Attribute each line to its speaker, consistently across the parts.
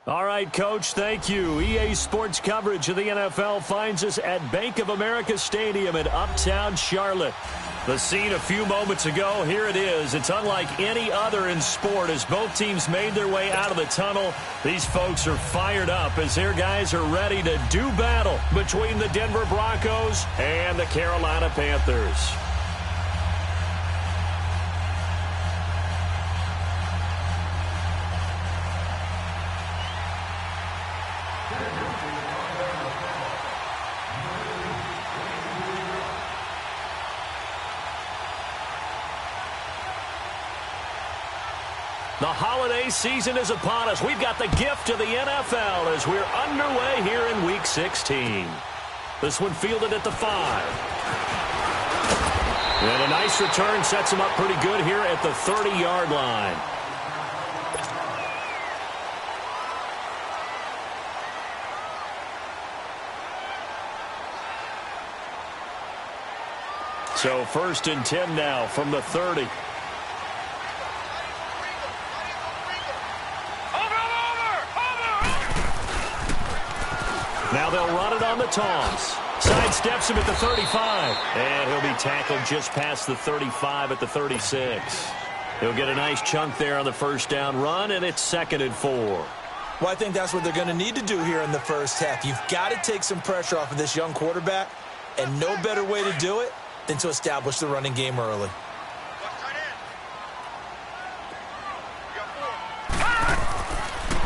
Speaker 1: All right, Coach, thank you. EA Sports coverage of the NFL finds us at Bank of America Stadium in Uptown Charlotte. The scene a few moments ago, here it is. It's unlike any other in sport as both teams made their way out of the tunnel. These folks are fired up as their guys are ready to do battle between the Denver Broncos and the Carolina Panthers. The holiday season is upon us. We've got the gift of the NFL as we're underway here in Week 16. This one fielded at the 5. And a nice return sets him up pretty good here at the 30-yard line. So 1st and 10 now from the 30. Now they'll run it on the toss. Sidesteps him at the 35. And he'll be tackled just past the 35 at the 36. He'll get a nice chunk there on the first down run, and it's 2nd and 4.
Speaker 2: Well, I think that's what they're going to need to do here in the first half. You've got to take some pressure off of this young quarterback, and no better way to do it than to establish the running game early.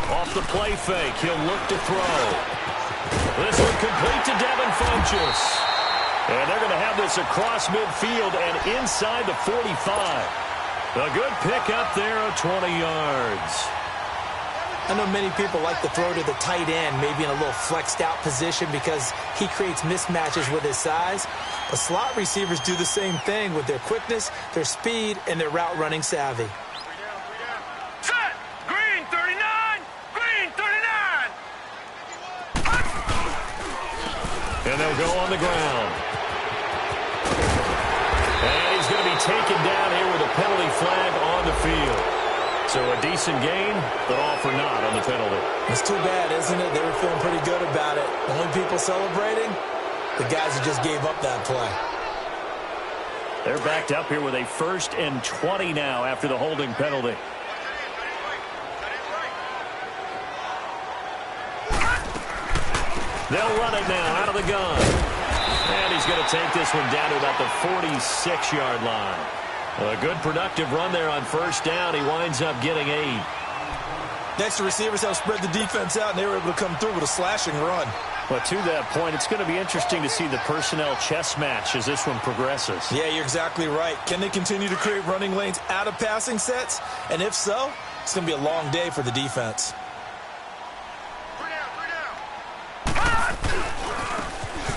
Speaker 1: Off the play fake, he'll look to throw. This one complete to Devin Funchess. And they're going to have this across midfield and inside the 45. A good pickup there of 20 yards.
Speaker 2: I know many people like to throw to the tight end, maybe in a little flexed out position because he creates mismatches with his size. But slot receivers do the same thing with their quickness, their speed, and their route running savvy.
Speaker 3: Set! Green 39! Green 39!
Speaker 1: And they'll go on the ground. And he's going to be taken down here with a penalty flag on the field. So a decent gain, but all for naught on the penalty.
Speaker 2: It's too bad, isn't it? They were feeling pretty good about it. The only people celebrating, the guys who just gave up that play.
Speaker 1: They're backed up here with a 1st and 20 now after the holding penalty. They'll run it now out of the gun. And he's going to take this one down to about the 46-yard line. A good productive run there on 1st down. He winds up getting 8.
Speaker 2: Next, the receivers have spread the defense out, and they were able to come through with a slashing run.
Speaker 1: But to that point, it's going to be interesting to see the personnel chess match as this one progresses.
Speaker 2: Yeah, you're exactly right. Can they continue to create running lanes out of passing sets? And if so, it's going to be a long day for the defense.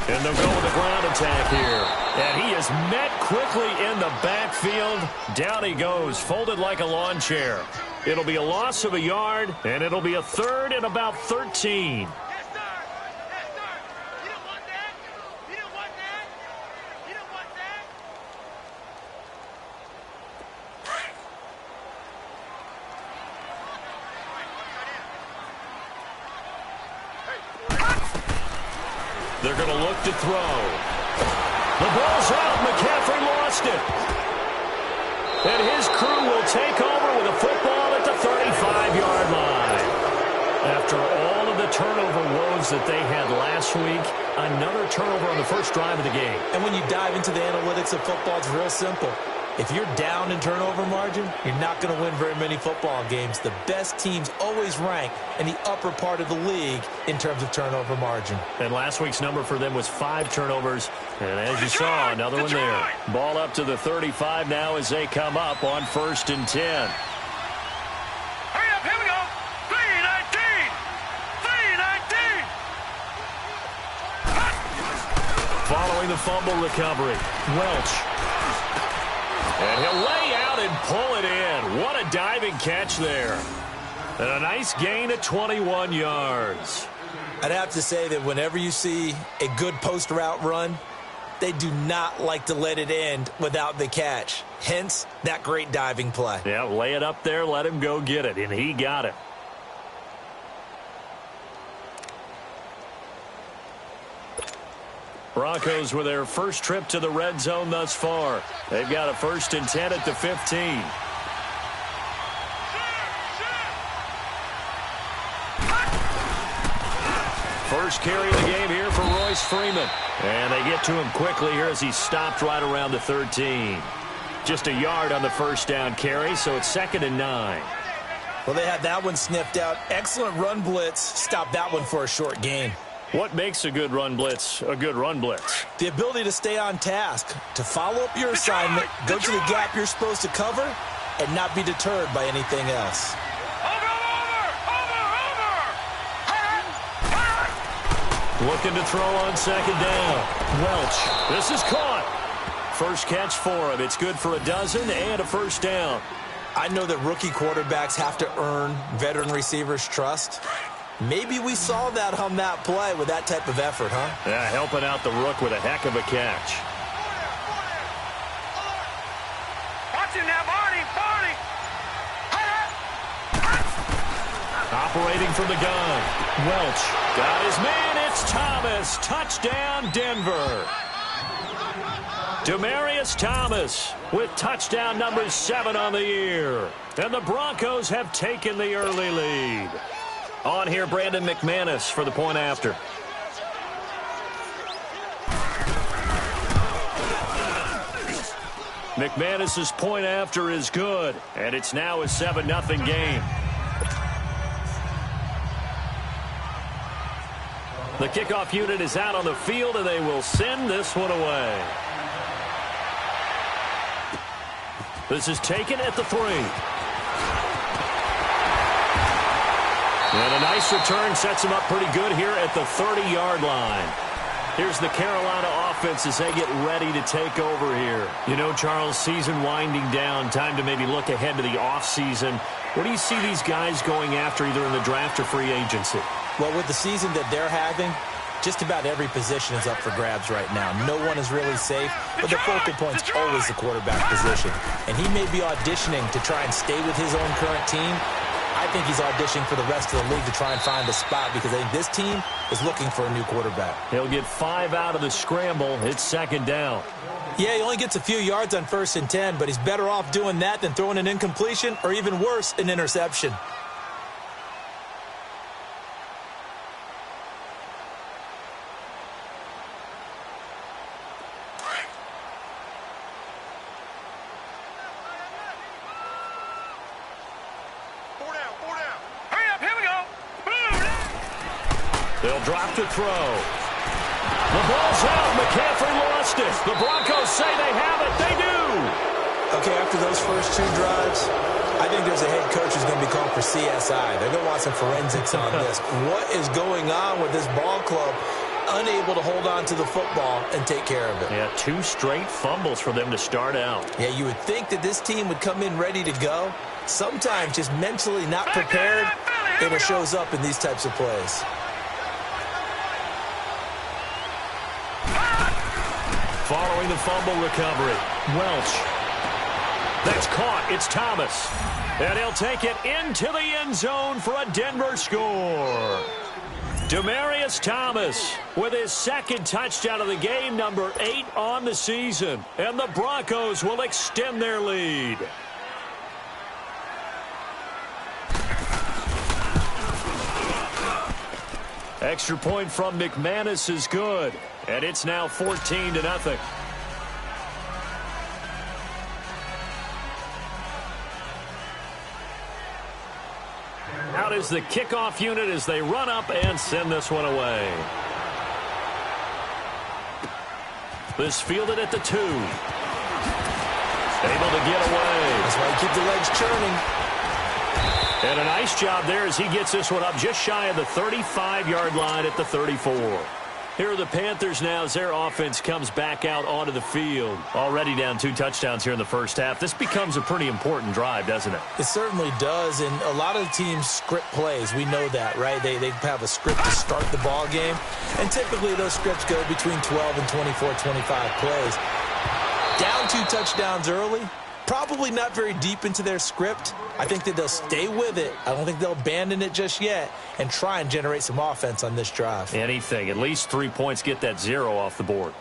Speaker 1: And they'll go with the ground attack here. And he is met quickly in the backfield. Down he goes, folded like a lawn chair. It'll be a loss of a yard, and it'll be a 3rd and about 13. They're going to look to throw. The ball's out. McCaffrey lost it. And his crew will take over with a football at the 35-yard line. After all of the turnover woes that they had last week, another turnover on the first drive of the game.
Speaker 2: And when you dive into the analytics of football, it's real simple. If you're down in turnover margin, you're not going to win very many football games. The best teams always rank in the upper part of the league in terms of turnover margin.
Speaker 1: And last week's number for them was 5 turnovers. And as you saw, another one there. Ball up to the 35 now as they come up on 1st and 10.
Speaker 3: Hurry up, here we go. 3-19. 3-19.
Speaker 1: Following the fumble recovery, Welch. And he'll lay out and pull it in. What a diving catch there. And a nice gain at 21 yards.
Speaker 2: I'd have to say that whenever you see a good post route run, they do not like to let it end without the catch. Hence, that great diving play.
Speaker 1: Yeah, lay it up there, let him go get it, and he got it. Broncos with their first trip to the red zone thus far. They've got a 1st and 10 at the 15. First carry of the game here for Royce Freeman. And they get to him quickly here as he stopped right around the 13. Just a yard on the first down carry, so it's 2nd and 9.
Speaker 2: Well, they had that one sniffed out. Excellent run blitz. Stopped that one for a short gain.
Speaker 1: What makes a good run blitz a good run blitz?
Speaker 2: The ability to stay on task, to follow up your assignment, go to the gap you're supposed to cover, and not be deterred by anything else.
Speaker 1: Looking to throw on 2nd down. Welch. This is caught. First catch for him. It's good for a dozen and a first down.
Speaker 2: I know that rookie quarterbacks have to earn veteran receivers' trust. Maybe we saw that on that play with that type of effort, huh?
Speaker 1: Yeah, helping out the rook with a heck of a catch.
Speaker 3: Watch him now, Barney.
Speaker 1: Operating from the gun. Welch got his man. It's Thomas. Touchdown, Denver. Demaryius Thomas with touchdown number 7 on the year. And the Broncos have taken the early lead. On here, Brandon McManus for the point after. McManus's point after is good, and it's now a 7-0 game. The kickoff unit is out on the field, and they will send this one away. This is taken at the 3. And a nice return sets him up pretty good here at the 30-yard line. Here's the Carolina offense as they get ready to take over here. You know, Charles, season winding down, time to maybe look ahead to the offseason. What do you see these guys going after either in the draft or free agency?
Speaker 2: Well, with the season that they're having, just about every position is up for grabs right now. No one is really safe, but the focal point's always the quarterback position. And he may be auditioning to try and stay with his own current team. I think he's auditioning for the rest of the league to try and find a spot because I think this team is looking for a new quarterback.
Speaker 1: He'll get 5 out of the scramble. It's 2nd down.
Speaker 2: Yeah, he only gets a few yards on 1st and 10, but he's better off doing that than throwing an incompletion or even worse, an interception.
Speaker 1: They'll drop to throw. The ball's out. McCaffrey lost it. The Broncos say they have it. They do.
Speaker 2: Okay, after those first 2 drives, I think there's a head coach who's going to be called for CSI. They're going to want some forensics on this. What is going on with this ball club? Unable to hold on to the football and take care of it.
Speaker 1: Yeah, 2 straight fumbles for them to start out.
Speaker 2: Yeah, you would think that this team would come in ready to go. Sometimes just mentally not prepared, and it shows up in these types of plays.
Speaker 1: Following the fumble recovery, Welch. That's caught. It's Thomas. And he'll take it into the end zone for a Denver score. Demaryius Thomas with his 2nd touchdown of the game, number 8 on the season. And the Broncos will extend their lead. Extra point from McManus is good. And it's now 14-0. Out is the kickoff unit as they run up and send this one away. This fielded at the 2. Able to get away.
Speaker 2: That's why you keep the legs churning.
Speaker 1: And a nice job there as he gets this one up just shy of the 35-yard line at the 34. Here are the Panthers now as their offense comes back out onto the field. Already down 2 touchdowns here in the first half. This becomes a pretty important drive, doesn't it?
Speaker 2: It certainly does, and a lot of the teams script plays. We know that, right? They have a script to start the ball game, and typically those scripts go between 12 and 24, 25 plays. Down 2 touchdowns early, Probably not very deep into their script. I think that they'll stay with it. I don't think they'll abandon it just yet and try and generate some offense on this drive.
Speaker 1: Anything. At least 3 points, get that 0 off the board.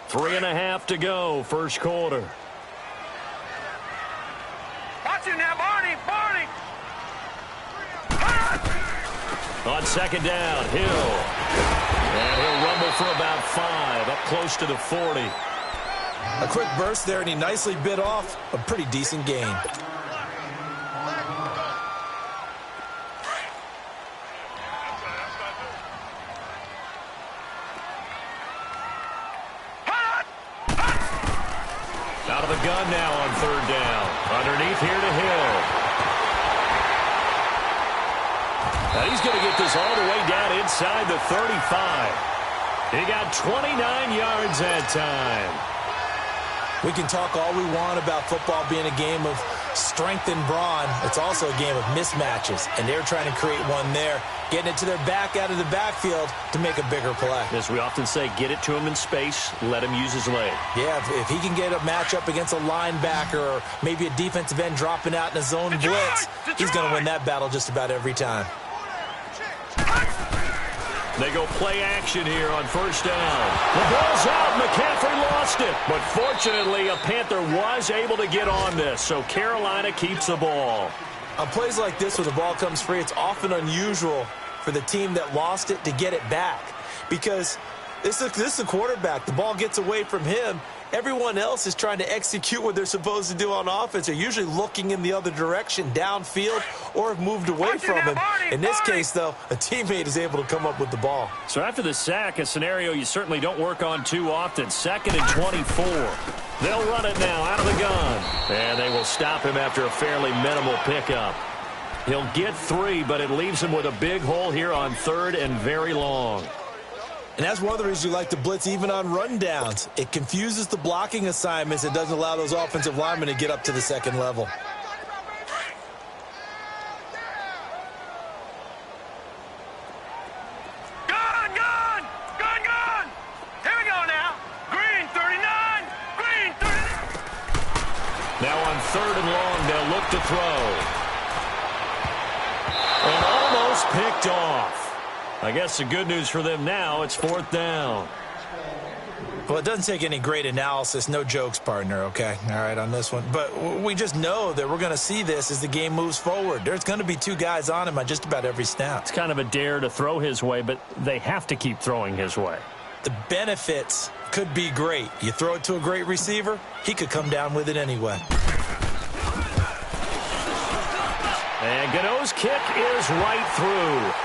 Speaker 1: Three and a half to go, first quarter.
Speaker 3: Watch it now, Barney. Barney.
Speaker 1: On second down, Hill. And he'll rumble for about 5, up close to the 40.
Speaker 2: A quick burst there, and he nicely bit off a pretty decent gain.
Speaker 1: Out of the gun now on third down. Underneath here to Hill. And he's going to get this all the way down inside the 35. He got 29 yards that time.
Speaker 2: We can talk all we want about football being a game of strength and brawn. It's also a game of mismatches, and they're trying to create one there, getting it to their back out of the backfield to make a bigger play.
Speaker 1: As we often say, get it to him in space, let him use his leg.
Speaker 2: Yeah, if he can get a matchup against a linebacker or maybe a defensive end dropping out in a zone blitz, he's going to win that battle just about every time.
Speaker 1: They go play action here on first down. The ball's out. McCaffrey lost it. But fortunately, a Panther was able to get on this, so Carolina keeps the ball.
Speaker 2: On plays like this where the ball comes free, it's often unusual for the team that lost it to get it back because this is the quarterback. The ball gets away from him. Everyone else is trying to execute what they're supposed to do on offense. They're usually looking in the other direction, downfield, or have moved away from him. In this case, though, a teammate is able to come up with the ball.
Speaker 1: So after the sack, a scenario you certainly don't work on too often. 2nd and 24. They'll run it now out of the gun. And they will stop him after a fairly minimal pickup. He'll get 3, but it leaves him with a big hole here on 3rd and very long.
Speaker 2: And that's one of the reasons you like to blitz even on rundowns. It confuses the blocking assignments. It doesn't allow those offensive linemen to get up to the second level.
Speaker 3: Gun, gun, gun, gun. Here we go now. Green 39, green 39.
Speaker 1: Now on 3rd and long, they'll look to throw. And almost picked off. I guess the good news for them now, it's 4th down.
Speaker 2: Well, it doesn't take any great analysis. No jokes, partner, okay? All right, on this one. But we just know that we're going to see this as the game moves forward. There's going to be 2 guys on him on just about every snap.
Speaker 1: It's kind of a dare to throw his way, but they have to keep throwing his way.
Speaker 2: The benefits could be great. You throw it to a great receiver, he could come down with it anyway.
Speaker 1: And Gano's kick is right through.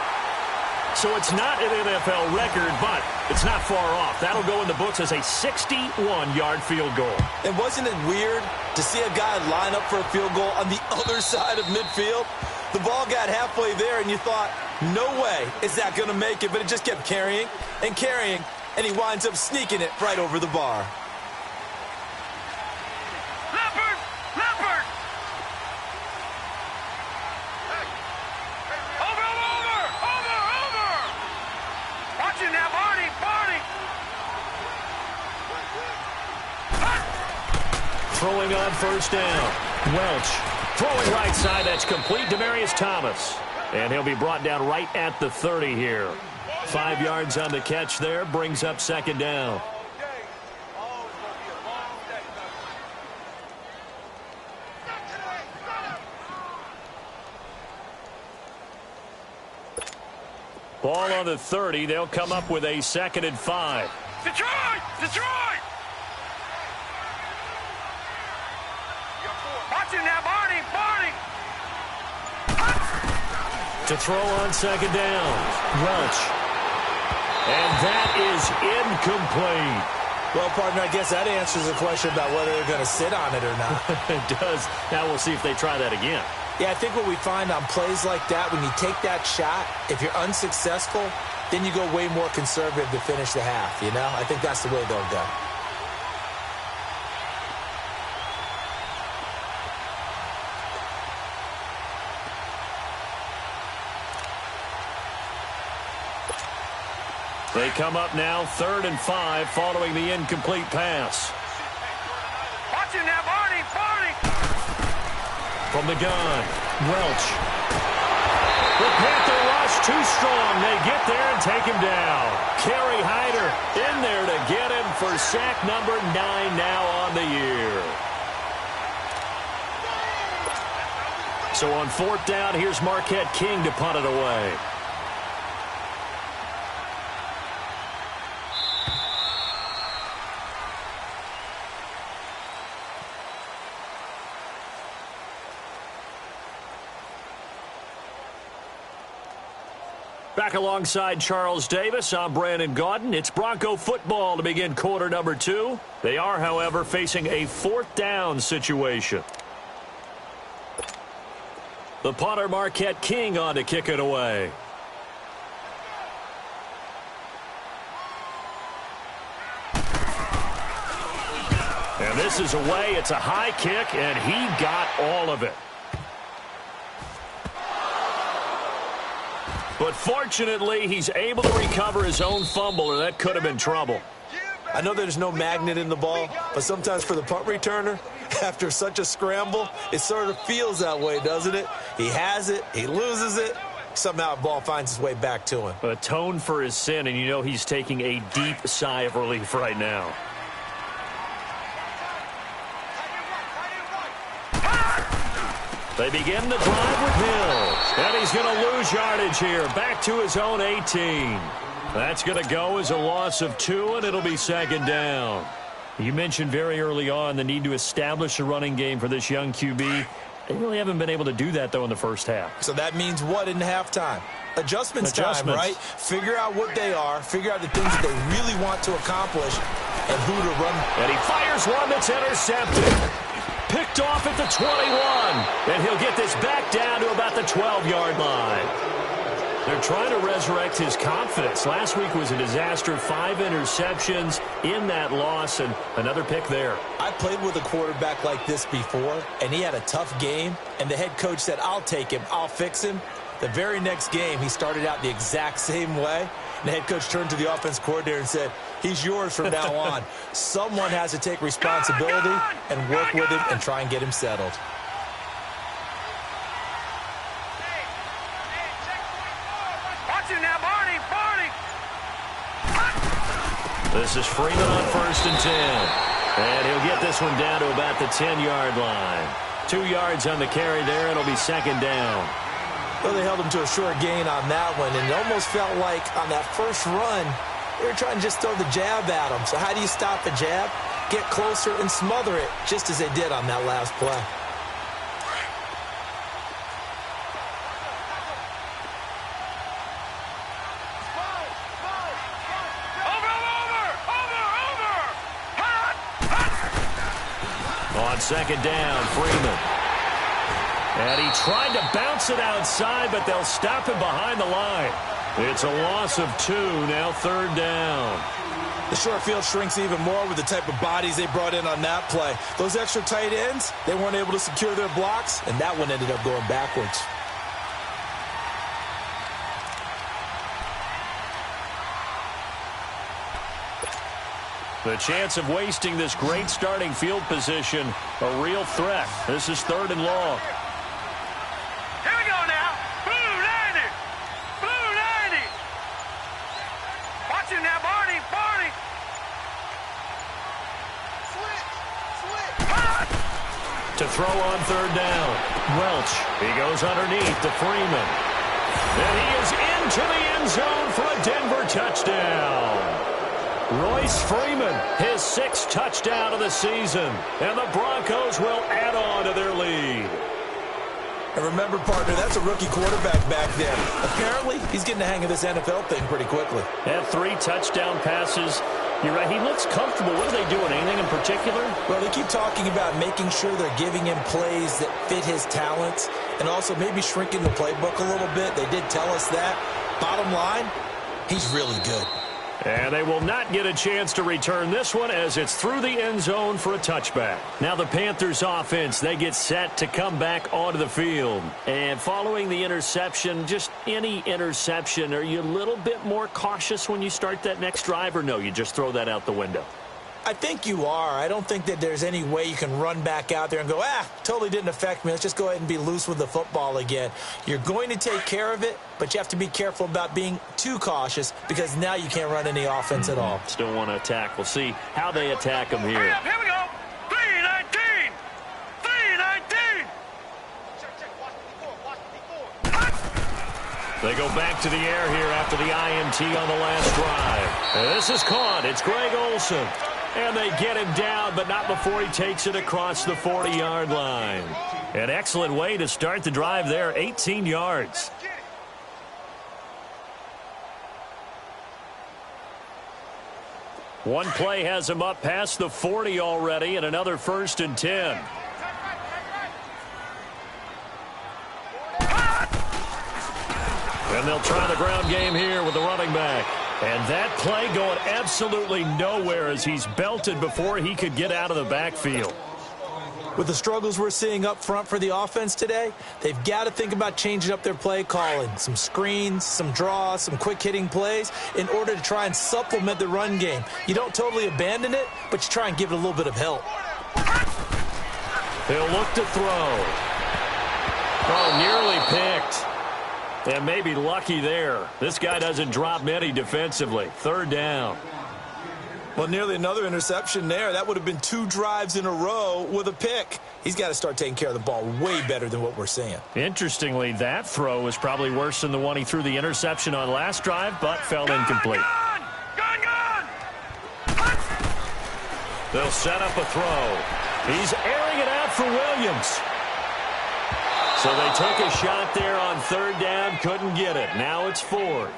Speaker 1: So it's not an NFL record, but it's not far off. That'll go in the books as a 61-yard field goal.
Speaker 2: And wasn't it weird to see a guy line up for a field goal on the other side of midfield? The ball got halfway there, and you thought, no way is that going to make it. But it just kept carrying and carrying, and he winds up sneaking it right over the bar.
Speaker 3: Leopard, leopard. Over. Watch it now, Barney, Barney.
Speaker 1: Throwing on first down. Welch throwing right side. That's complete. Demaryius Thomas. And he'll be brought down right at the 30 here. 5 yards on the catch there. Brings up 2nd down. Ball on the 30. They'll come up with a 2nd and 5.
Speaker 3: Detroit! Detroit! Watch it now, Barney, Barney.
Speaker 1: To throw on 2nd down. Welch. And that is incomplete.
Speaker 2: Well, partner, I guess that answers the question about whether they're going to sit on it or not.
Speaker 1: It does. Now we'll see if they try that again.
Speaker 2: Yeah, I think what we find on plays like that, when you take that shot, if you're unsuccessful, then you go way more conservative to finish the half, you know? I think that's the way they'll go.
Speaker 1: They come up now 3rd and 5 following the incomplete pass.
Speaker 3: Watch him now, Barney, Barney.
Speaker 1: From the gun, Welch. The Panther rush too strong. They get there and take him down. Kerry Hyder in there to get him for sack number 9 now on the year. So on 4th down, here's Marquette King to punt it away. Back alongside Charles Davis, I'm Brandon Gaudin. It's Bronco football to begin quarter number 2. They are, however, facing a 4th down situation. The punter, Marquette King, on to kick it away. And this is away. It's a high kick, and he got all of it. But fortunately, he's able to recover his own fumble, or that could have been trouble.
Speaker 2: I know there's no magnet in the ball, but sometimes for the punt returner, after such a scramble, it sort of feels that way, doesn't it? He has it, he loses it, somehow the ball finds its way back to him.
Speaker 1: Atone for his sin, and you know he's taking a deep sigh of relief right now. They begin the drive with Hill. And he's going to lose yardage here. Back to his own 18. That's going to go as a loss of 2, and it'll be 2nd down. You mentioned very early on the need to establish a running game for this young QB. They really haven't been able to do that, though, in the first half.
Speaker 2: So that means what in halftime? Adjustments time, right? Figure out what they are, figure out the things that they really want to accomplish, and who to run.
Speaker 1: And he fires one that's intercepted. Picked off at the 21. And he'll get this back down to about the 12-yard line. They're trying to resurrect his confidence. Last week was a disaster. 5 interceptions in that loss, and another pick there.
Speaker 2: I played with a quarterback like this before, and he had a tough game, and the head coach said, I'll take him, I'll fix him. The very next game, he started out the exact same way. And the head coach turned to the offense coordinator and said, he's yours from now on. Someone has to take responsibility and work with him and try and get him settled.
Speaker 3: Watch him now, Barney, Barney.
Speaker 1: This is Freeman on 1st and 10. And he'll get this one down to about the 10-yard line. 2 yards on the carry there. It'll be 2nd down.
Speaker 2: Well, they held him to a short gain on that one, and it almost felt like on that first run, they were trying to just throw the jab at him. So how do you stop the jab? Get closer and smother it, just as they did on that last play.
Speaker 1: On 2nd down, Freeman. And he tried to bounce it outside, but they'll stop him behind the line. It's a loss of 2, now 3rd down.
Speaker 2: The short field shrinks even more with the type of bodies they brought in on that play. Those extra tight ends, they weren't able to secure their blocks, and that one ended up going backwards.
Speaker 1: The chance of wasting this great starting field position, a real threat. This is 3rd and long.
Speaker 3: Here we go now. Blue 90. Blue 90. Watch him now, Barney, Barney.
Speaker 1: To throw on 3rd down. Welch. He goes underneath to Freeman. And he is into the end zone for a Denver touchdown. Royce Freeman, his 6th touchdown of the season. And the Broncos will add on to their lead.
Speaker 2: And remember, partner, that's a rookie quarterback back there. Apparently, he's getting the hang of this NFL thing pretty quickly.
Speaker 1: Had 3 touchdown passes. You're right, he looks comfortable. What are they doing, anything in particular?
Speaker 2: Well, they keep talking about making sure they're giving him plays that fit his talents and also maybe shrinking the playbook a little bit. They did tell us that. Bottom line, he's really good.
Speaker 1: And they will not get a chance to return this one as it's through the end zone for a touchback. Now the Panthers offense, they get set to come back onto the field. And following the interception, just any interception, are you a little bit more cautious when you start that next drive, or no, you just throw that out the window?
Speaker 2: I think you are. I don't think that there's any way you can run back out there and go, totally didn't affect me. Let's just go ahead and be loose with the football again. You're going to take care of it, but you have to be careful about being too cautious because now you can't run any offense at all.
Speaker 1: Still want to attack. We'll see how they attack them here.
Speaker 3: Hurry up, here we go. 3-19. 3-19.
Speaker 1: They go back to the air here after the INT on the last drive. And this is caught. It's Greg Olsen. And they get him down, but not before he takes it across the 40-yard line. An excellent way to start the drive there, 18 yards. One play has him up past the 40 already, and another 1st and 10. And they'll try the ground game here with the running back. And that play going absolutely nowhere as he's belted before he could get out of the backfield.
Speaker 2: With the struggles we're seeing up front for the offense today, they've got to think about changing up their play calling. Some screens, some draws, some quick-hitting plays in order to try and supplement the run game. You don't totally abandon it, but you try and give it a little bit of help.
Speaker 1: He'll look to throw. Oh, nearly picked. And maybe lucky there. This guy doesn't drop many defensively. 3rd down.
Speaker 2: Well, nearly another interception there. That would have been 2 drives in a row with a pick. He's got to start taking care of the ball way better than what we're seeing.
Speaker 1: Interestingly, that throw was probably worse than the one he threw the interception on last drive, but fell incomplete.
Speaker 3: Gone!
Speaker 1: They'll set up a throw. He's airing it out for Williams. So they took a shot there on 3rd down, couldn't get it. Now it's 4th.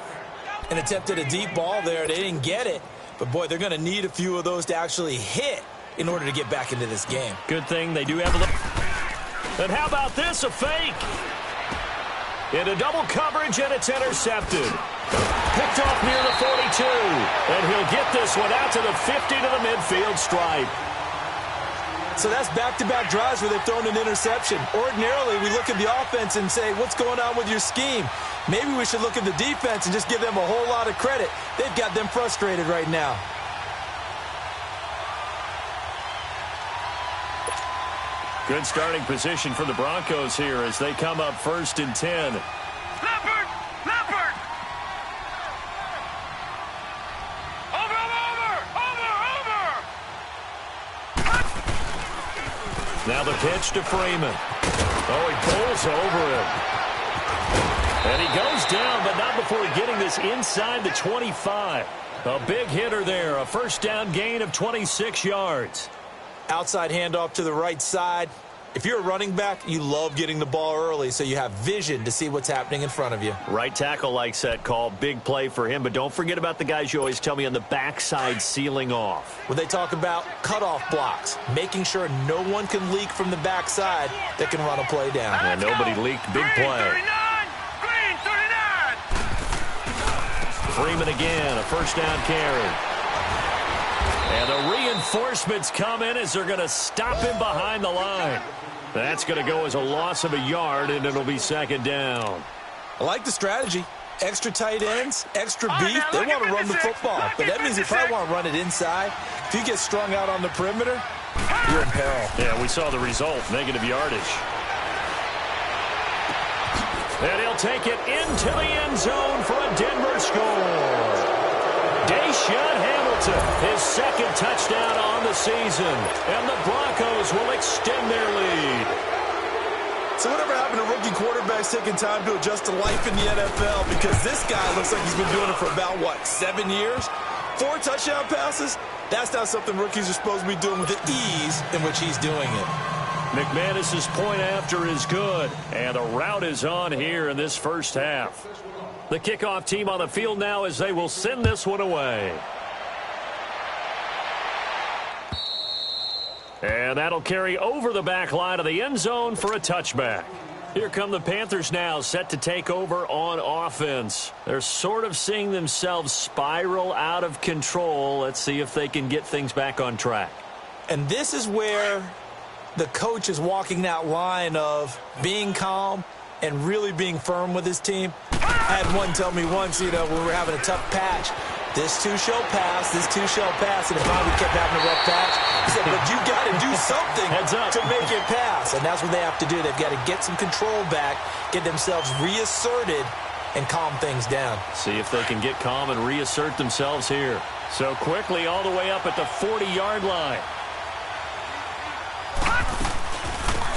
Speaker 2: An attempt at a deep ball there. They didn't get it. But, boy, they're going to need a few of those to actually hit in order to get back into this game.
Speaker 1: Good thing they do have a look. And how about this, a fake? Into double coverage, and it's intercepted. Picked off near the 42. And he'll get this one out to the 50 to the midfield stripe.
Speaker 2: So that's back-to-back drives where they've thrown an interception. Ordinarily, we look at the offense and say, what's going on with your scheme? Maybe we should look at the defense and just give them a whole lot of credit. They've got them frustrated right now.
Speaker 1: Good starting position for the Broncos here as they come up 1st and 10.
Speaker 3: Leopard! Leopard! Over!
Speaker 1: Now the pitch to Freeman. Oh, he pulls over him. And he goes down, but not before getting this inside the 25. A big hitter there, a 1st down gain of 26 yards.
Speaker 2: Outside handoff to the right side. If you're a running back, you love getting the ball early so you have vision to see what's happening in front of you.
Speaker 1: Right tackle likes that call. Big play for him, but don't forget about the guys you always tell me on the backside sealing off.
Speaker 2: When they talk about cutoff blocks, making sure no one can leak from the backside that can run a play down.
Speaker 1: And nobody leaked. Big play.
Speaker 3: Green 39!
Speaker 1: Freeman again, a 1st down carry. And the reinforcements come in as they're going to stop him behind the line. That's going to go as a loss of a yard, and it'll be 2nd down.
Speaker 2: I like the strategy. Extra tight ends, extra beef. They want to run the football. But that means if I want to run it inside, if you get strung out on the perimeter, you're in peril.
Speaker 1: Yeah, we saw the result, negative yardage. And he'll take it into the end zone for a Denver score. Deshaun Hamilton, his 2nd touchdown on the season. And the Broncos will extend their lead.
Speaker 2: So whatever happened to rookie quarterbacks taking time to adjust to life in the NFL? Because this guy looks like he's been doing it for about, 7 years? 4 touchdown passes? That's not something rookies are supposed to be doing with the ease in which he's doing it.
Speaker 1: McManus's point after is good. And the route is on here in this 1st half. The kickoff team on the field now as they will send this one away. And that'll carry over the back line of the end zone for a touchback. Here come the Panthers now, set to take over on offense. They're sort of seeing themselves spiral out of control. Let's see if they can get things back on track.
Speaker 2: And this is where the coach is walking that line of being calm and really being firm with his team. I had one tell me once, when we were having a tough patch, this too shall pass, this too shall pass. And if Bobby kept having a rough patch, he said, but you got to do something to make it pass. And that's what they have to do. They've got to get some control back, get themselves reasserted, and calm things down.
Speaker 1: See if they can get calm and reassert themselves here. So quickly all the way up at the 40-yard line.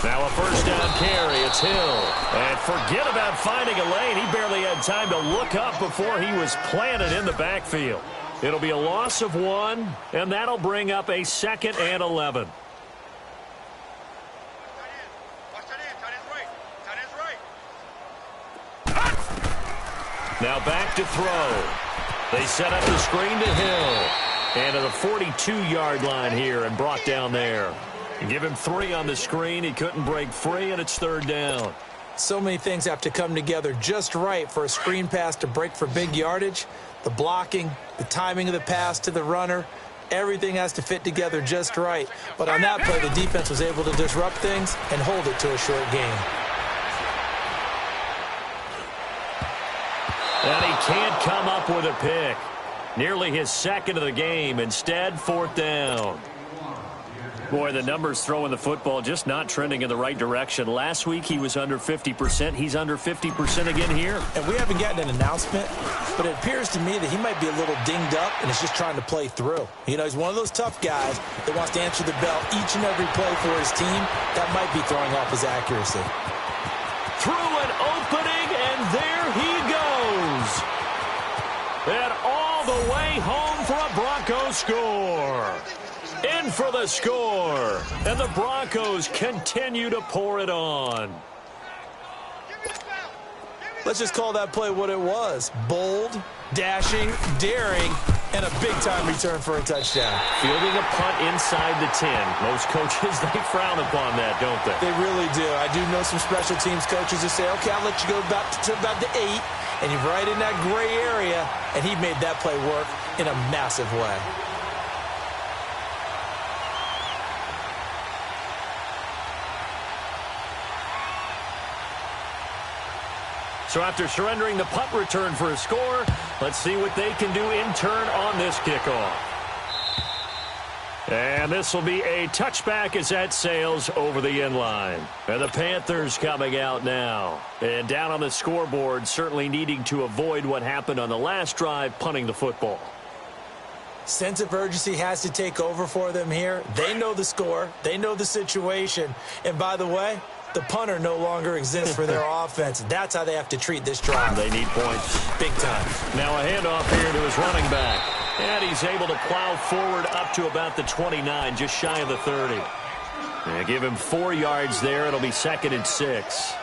Speaker 1: Now a first down carry. It's Hill. And forget about finding a lane. He barely had time to look up before he was planted in the backfield. It'll be a loss of 1, and that'll bring up a 2nd and 11. Now back to throw. They set up the screen to Hill. And to the 42-yard line here and brought down there. Give him 3 on the screen. He couldn't break free, and it's 3rd down.
Speaker 2: So many things have to come together just right for a screen pass to break for big yardage. The blocking, the timing of the pass to the runner, everything has to fit together just right. But on that play, the defense was able to disrupt things and hold it to a short gain.
Speaker 1: And he can't come up with a pick. Nearly his 2nd of the game. Instead, 4th down. Boy, the numbers throwing the football just not trending in the right direction. Last week he was under 50%. He's under 50% again here.
Speaker 2: And we haven't gotten an announcement, but it appears to me that he might be a little dinged up and is just trying to play through. He's one of those tough guys that wants to answer the bell each and every play for his team. That might be throwing off his accuracy.
Speaker 1: Through an opening, and there he goes. And all the way home for a Broncos score. In for the score, and the Broncos continue to pour it on.
Speaker 2: Let's just call that play what it was. Bold, dashing, daring, and a big-time return for a touchdown.
Speaker 1: Fielding a punt inside the 10. Most coaches, they frown upon that, don't they?
Speaker 2: They really do. I do know some special teams coaches who say, okay, I'll let you go to about the 8, and you're right in that gray area, and he made that play work in a massive way.
Speaker 1: So after surrendering the punt return for a score, let's see what they can do in turn on this kickoff. And this will be a touchback as that sails over the end line. And the Panthers coming out now. And down on the scoreboard, certainly needing to avoid what happened on the last drive, punting the football.
Speaker 2: Sense of urgency has to take over for them here. They know the score. They know the situation. And by the way, the punter no longer exists for their offense. That's how they have to treat this drive.
Speaker 1: They need points.
Speaker 2: Big time.
Speaker 1: Now a handoff here to his running back. And he's able to plow forward up to about the 29, just shy of the 30. And give him 4 yards there. It'll be 2nd and 6.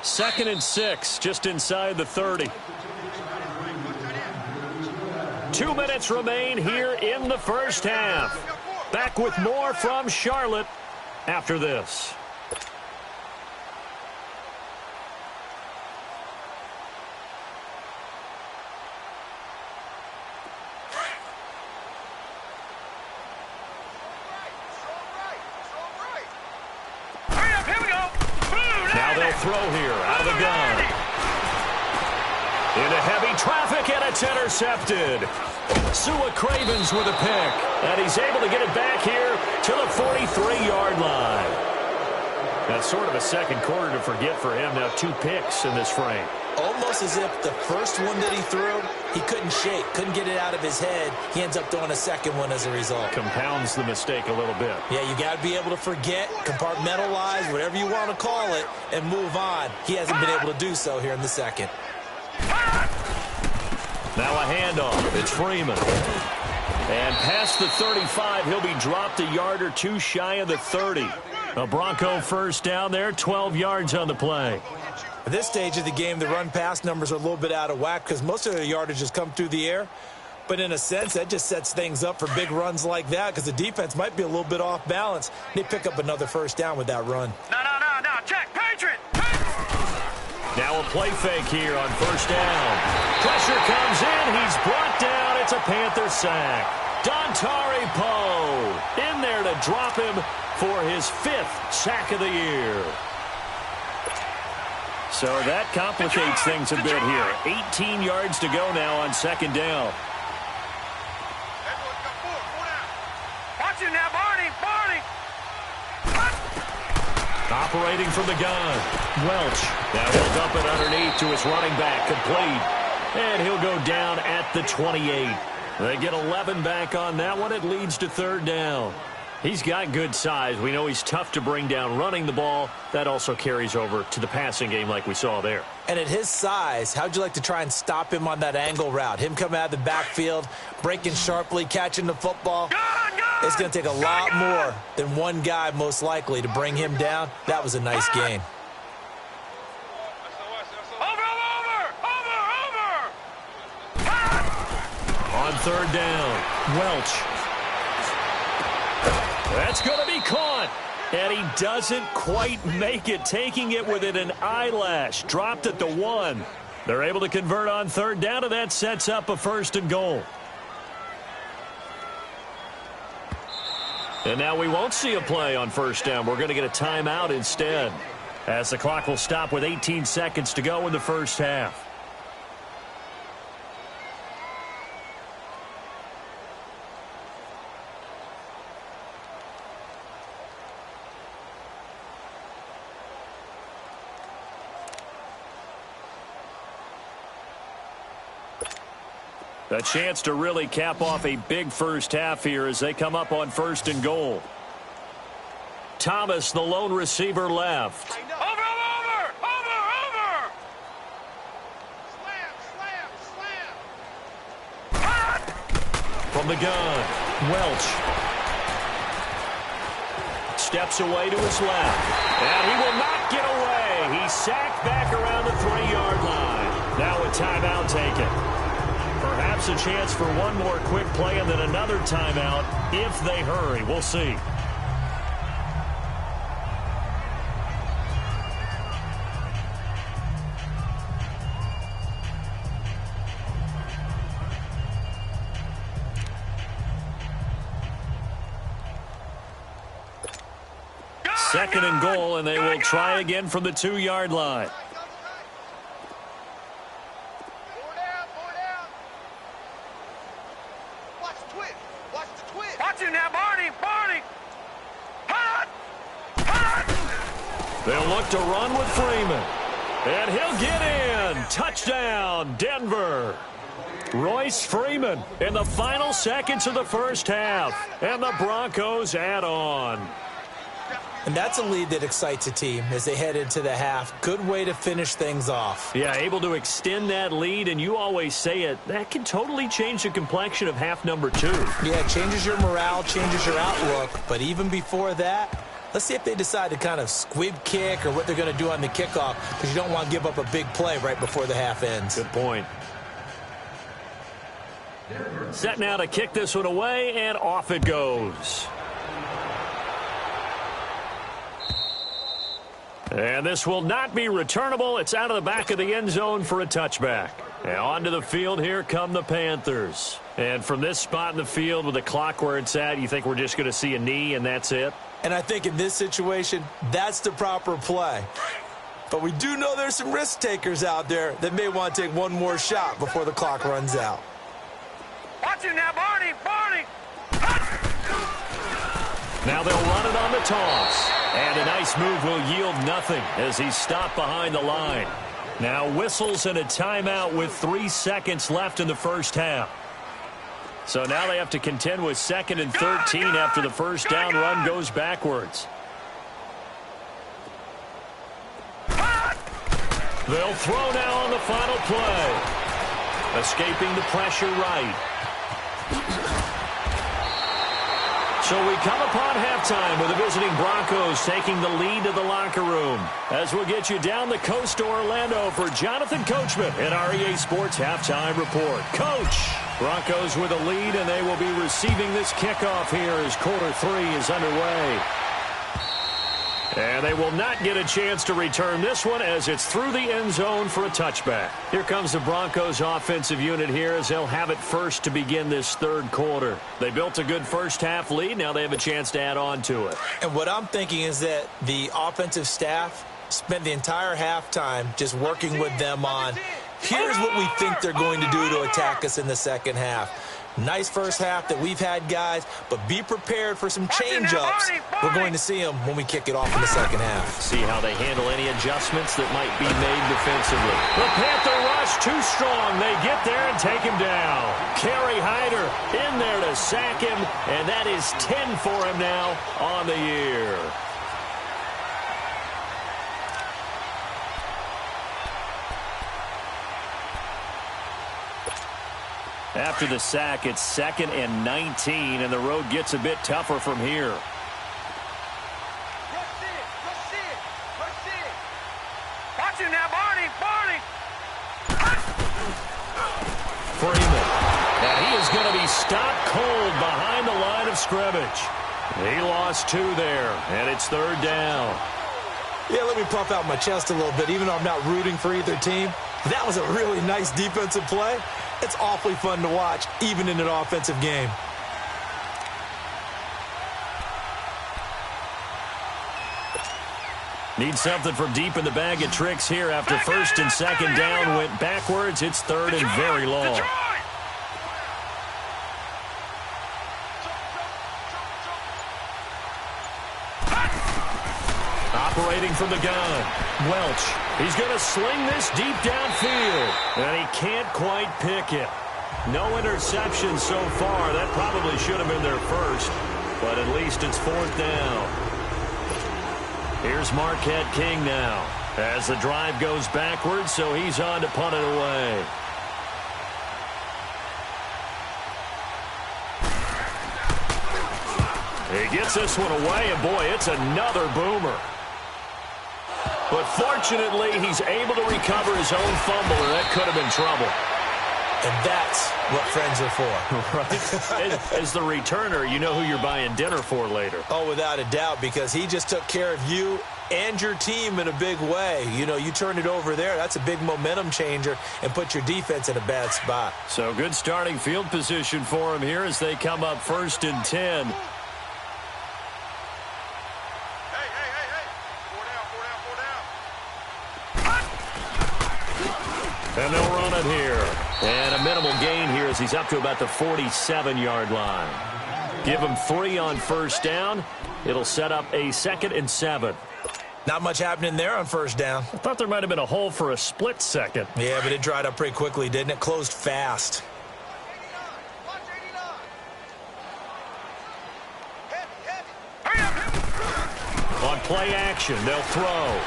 Speaker 1: Second and 6, just inside the 30. 2 minutes remain here in the first half. Back with more from Charlotte after this. Throw here out of the gun. Into heavy traffic, and it's intercepted. Sua Cravens with a pick, and he's able to get it back here to the 43-yard line. That's sort of a second quarter to forget for him. Now 2 picks in this frame.
Speaker 2: Almost as if the first one that he threw, he couldn't shake, couldn't get it out of his head. He ends up throwing a second one as a result.
Speaker 1: Compounds the mistake a little bit.
Speaker 2: Yeah, you got to be able to forget, compartmentalize, whatever you want to call it, and move on. He hasn't been able to do so here in the second.
Speaker 1: Now a handoff. It's Freeman. And past the 35, he'll be dropped a yard or 2 shy of the 30. A Bronco first down there, 12 yards on the play.
Speaker 2: At this stage of the game, the run-pass numbers are a little bit out of whack because most of their yardage has come through the air. But in a sense, that just sets things up for big runs like that because the defense might be a little bit off balance. They pick up another first down with that run.
Speaker 3: No. Check. Patriot.
Speaker 1: Now a play fake here on first down. Pressure comes in. He's brought down. It's a Panther sack. Dontari Poe in there to drop him for his 5th sack of the year. So that complicates things a bit here. 18 yards to go now on second down.
Speaker 3: Watch him now, Barney.
Speaker 1: Operating from the gun. Welch. Now he'll dump it underneath to his running back. Complete. And he'll go down at the 28. They get 11 back on that one. It leads to third down. He's got good size. We know he's tough to bring down running the ball. That also carries over to the passing game like we saw there.
Speaker 2: And at his size, how'd you like to try and stop him on that angle route? Him coming out of the backfield, breaking sharply, catching the football. It's going to take a lot more than one guy, most likely, to bring him down. That was a nice game.
Speaker 1: On third down, Welch. That's going to be caught. And he doesn't quite make it, taking it within an eyelash. Dropped at the 1. They're able to convert on third down, and that sets up a first and goal. And now we won't see a play on first down. We're going to get a timeout instead, as the clock will stop with 18 seconds to go in the first half. A chance to really cap off a big first half here as they come up on first and goal. Thomas, the lone receiver, left.
Speaker 3: Over! Slam!
Speaker 1: From the gun, Welch. Steps away to his left. And he will not get away. He's sacked back around the 3-yard line. Now a timeout taken. Perhaps a chance for one more quick play and then another timeout if they hurry. We'll see. Second and goal, and they will try again from the 2-yard line. They'll look to run with Freeman. And he'll get in. Touchdown, Denver. Royce Freeman in the final seconds of the first half. And the Broncos add on.
Speaker 2: And that's a lead that excites a team as they head into the half. Good way to finish things off.
Speaker 1: Yeah, able to extend that lead, and you always say it, that can totally change the complexion of half number 2.
Speaker 2: Yeah, it changes your morale, changes your outlook. But even before that, let's see if they decide to kind of squib kick or what they're going to do on the kickoff, because you don't want to give up a big play right before the half ends.
Speaker 1: Good point. Set now to kick this one away, and off it goes. And this will not be returnable. It's out of the back of the end zone for a touchback. And onto the field, here come the Panthers. And from this spot in the field with the clock where it's at, you think we're just going to see a knee and that's it?
Speaker 2: And I think in this situation, that's the proper play. But we do know there's some risk takers out there that may want to take one more shot before the clock runs out.
Speaker 3: Watch him now, Barney!
Speaker 1: Now they'll run it on the toss. And a nice move will yield nothing as he's stopped behind the line. Now whistles and a timeout with 3 seconds left in the first half. So now they have to contend with 2nd and 13 after the first down run goes backwards. They'll throw now on the final play. Escaping the pressure right. So we come upon halftime with the visiting Broncos taking the lead to the locker room. As we'll get you down the coast to Orlando for Jonathan Coachman in our EA Sports Halftime Report. Coach, Broncos with a lead, and they will be receiving this kickoff here as quarter 3 is underway. And they will not get a chance to return this one as it's through the end zone for a touchback. Here comes the Broncos offensive unit here as they'll have it first to begin this third quarter. They built a good first half lead. Now they have a chance to add on to it.
Speaker 2: And what I'm thinking is that the offensive staff spent the entire halftime just working with them on, here's what we think they're going to do to attack us in the second half. Nice first half that we've had, guys, but be prepared for some change-ups. We're going to see them when we kick it off in the second half.
Speaker 1: See how they handle any adjustments that might be made defensively. The Panther rush too strong. They get there and take him down. Kerry Hyder in there to sack him, and that is 10 for him now on the year. After the sack, it's 2nd and 19, and the road gets a bit tougher from here.
Speaker 3: Watch him now, Barney.
Speaker 1: Freeman. And he is going to be stopped cold behind the line of scrimmage. He lost 2 there, and it's 3rd down.
Speaker 2: Yeah, let me puff out my chest a little bit, even though I'm not rooting for either team. That was a really nice defensive play. It's awfully fun to watch, even in an offensive game.
Speaker 1: Need something from deep in the bag of tricks here after 1st and 2nd down went backwards. It's 3rd and very long. Operating from the gun, Welch. He's going to sling this deep downfield, and he can't quite pick it. No interception so far. That probably should have been their first, but at least it's 4th down. Here's Marquette King now as the drive goes backwards, so he's on to punt it away. He gets this one away, and boy, it's another boomer. But fortunately, he's able to recover his own fumble, and that could have been trouble.
Speaker 2: And that's what friends are for.
Speaker 1: Right? As the returner, you know who you're buying dinner for later.
Speaker 2: Oh, without a doubt, because he just took care of you and your team in a big way. You know, you turn it over there, that's a big momentum changer and put your defense in a bad spot.
Speaker 1: So good starting field position for him here as they come up 1st and 10. And they'll run it here. And a minimal gain here as he's up to about the 47-yard line. Give him 3 on 1st down. It'll set up a 2nd and 7.
Speaker 2: Not much happening there on 1st down.
Speaker 1: I thought there might have been a hole for a split second.
Speaker 2: Yeah, but it dried up pretty quickly, didn't it? Closed fast.
Speaker 1: On play action, they'll throw.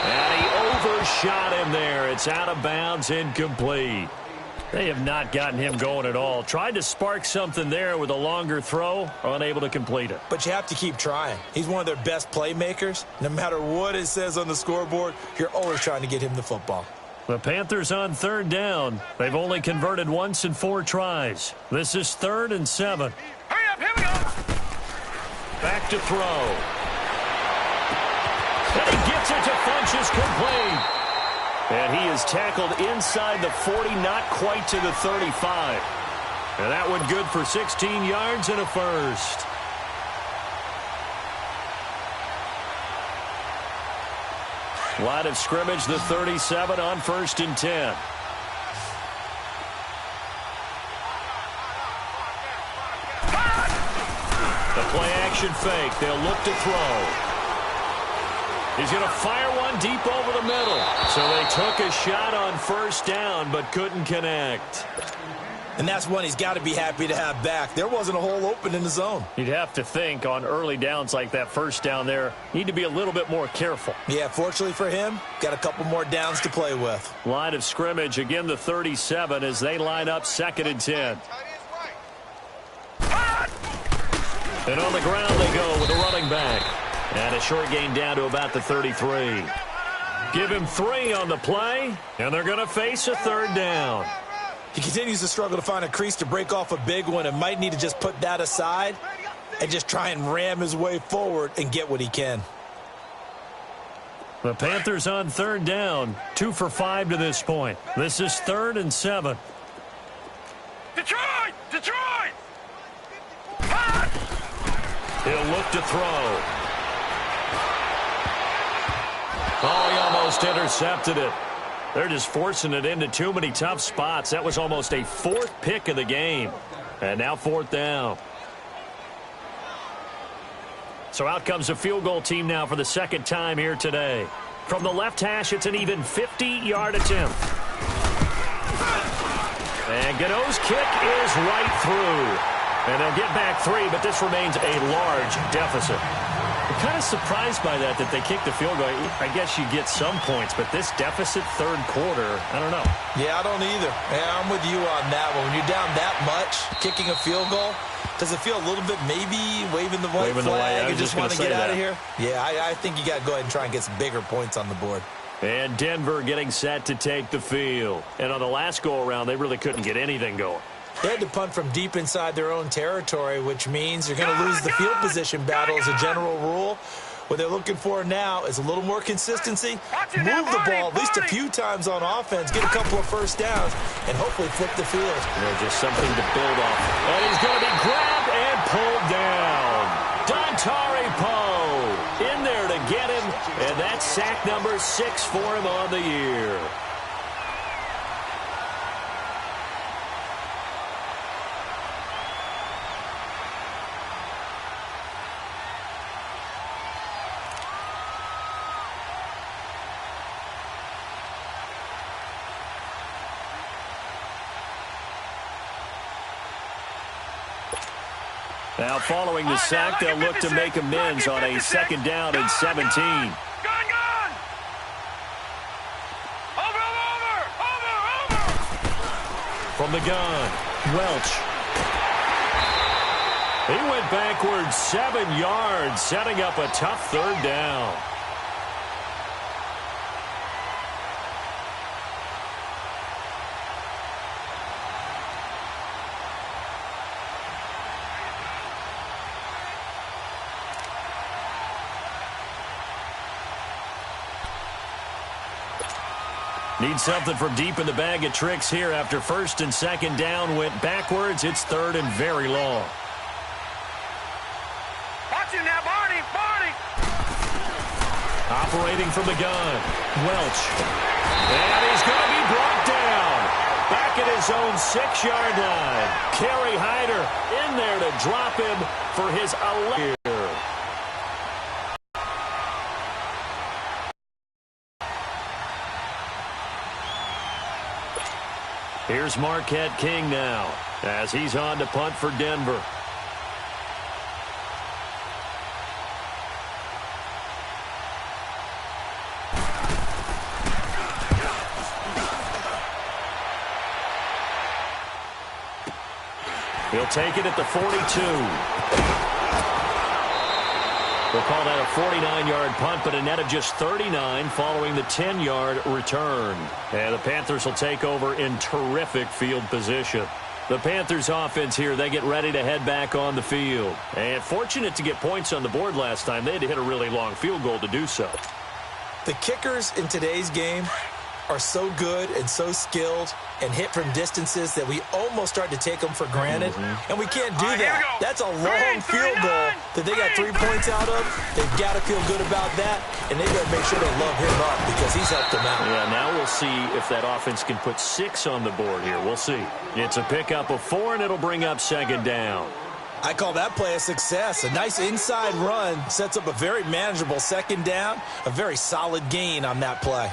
Speaker 1: And he overshot him there. It's out of bounds, incomplete. They have not gotten him going at all. Tried to spark something there with a longer throw, unable to complete it.
Speaker 2: But you have to keep trying. He's one of their best playmakers. No matter what it says on the scoreboard, you're always trying to get him the football.
Speaker 1: The Panthers on 3rd down. They've only converted once in 4 tries. This is 3rd and 7.
Speaker 3: Hurry up, here we go.
Speaker 1: Back to throw. And he gets it to Funchess complete. And he is tackled inside the 40, not quite to the 35. And that one good for 16 yards and a first. Line of scrimmage, the 37 on 1st and 10. The play action fake. They'll look to throw. He's going to fire one deep over the middle. So they took a shot on 1st down, but couldn't connect.
Speaker 2: And that's one he's got to be happy to have back. There wasn't a hole open in the zone.
Speaker 1: You'd have to think on early downs like that 1st down there, need to be a little bit more careful.
Speaker 2: Yeah, fortunately for him, got a couple more downs to play with.
Speaker 1: Line of scrimmage, again the 37 as they line up 2nd and 10. And on the ground they go with a running back. And a short gain down to about the 33. Give him 3 on the play, and they're going to face a 3rd down.
Speaker 2: He continues to struggle to find a crease to break off a big one and might need to just put that aside and just try and ram his way forward and get what he can.
Speaker 1: The Panthers on 3rd down, 2 for 5 to this point. This is 3rd and 7.
Speaker 3: Detroit! Detroit!
Speaker 1: He'll look to throw. Oh, he almost intercepted it. They're just forcing it into too many tough spots. That was almost a 4th pick of the game. And now 4th down. So out comes the field goal team now for the 2nd time here today. From the left hash, it's an even 50-yard attempt. And Godot's kick is right through. And they'll get back 3, but this remains a large deficit. I'm kind of surprised by that they kicked the field goal. I guess you get some points, but this deficit 3rd quarter, I don't know.
Speaker 2: Yeah, I don't either. Yeah, I'm with you on that one. When you're down that much, kicking a field goal, does it feel a little bit maybe waving the white flag and just want to get out of here? Yeah, I think you got to go ahead and try and get some bigger points on the board.
Speaker 1: And Denver getting set to take the field. And on the last go-around, they really couldn't get anything going.
Speaker 2: They had to punt from deep inside their own territory, which means you're going to lose the field position battle as a general rule. What they're looking for now is a little more consistency, move the ball at least a few times on offense, get a couple of first downs, and hopefully flip the field.
Speaker 1: Yeah, just something to build off. And he's going to be grabbed and pulled down. Dontari Poe in there to get him, and that's sack number 6 for him on the year. Now, following the sack, they'll look to make amends on a 2nd down and 17.
Speaker 3: Gone! Over!
Speaker 1: From the gun, Welch. He went backwards 7 yards, setting up a tough 3rd down. Need something from deep in the bag of tricks here after 1st and 2nd down went backwards. It's 3rd and very long.
Speaker 3: Watch him now, Barney!
Speaker 1: Operating from the gun, Welch. And he's going to be brought down. Back at his own 6-yard line. Kerry Hyder in there to drop him for his 11th. Here's Marquette King now as he's on to punt for Denver. He'll take it at the 42. We'll call that a 49-yard punt, but a net of just 39 following the 10-yard return. And the Panthers will take over in terrific field position. The Panthers offense here, they get ready to head back on the field. And fortunate to get points on the board last time. They had to hit a really long field goal to do so.
Speaker 2: The kickers in today's game are so good and so skilled and hit from distances that we almost start to take them for granted. And we can't do that. That's a long field goal that they got 3 points out of. They've got to feel good about that, and they've got to make sure they love him up because he's helped them out.
Speaker 1: Yeah, now we'll see if that offense can put 6 on the board here. We'll see. It's a pickup of 4, and it'll bring up 2nd down.
Speaker 2: I call that play a success. A nice inside run sets up a very manageable 2nd down, a very solid gain on that play.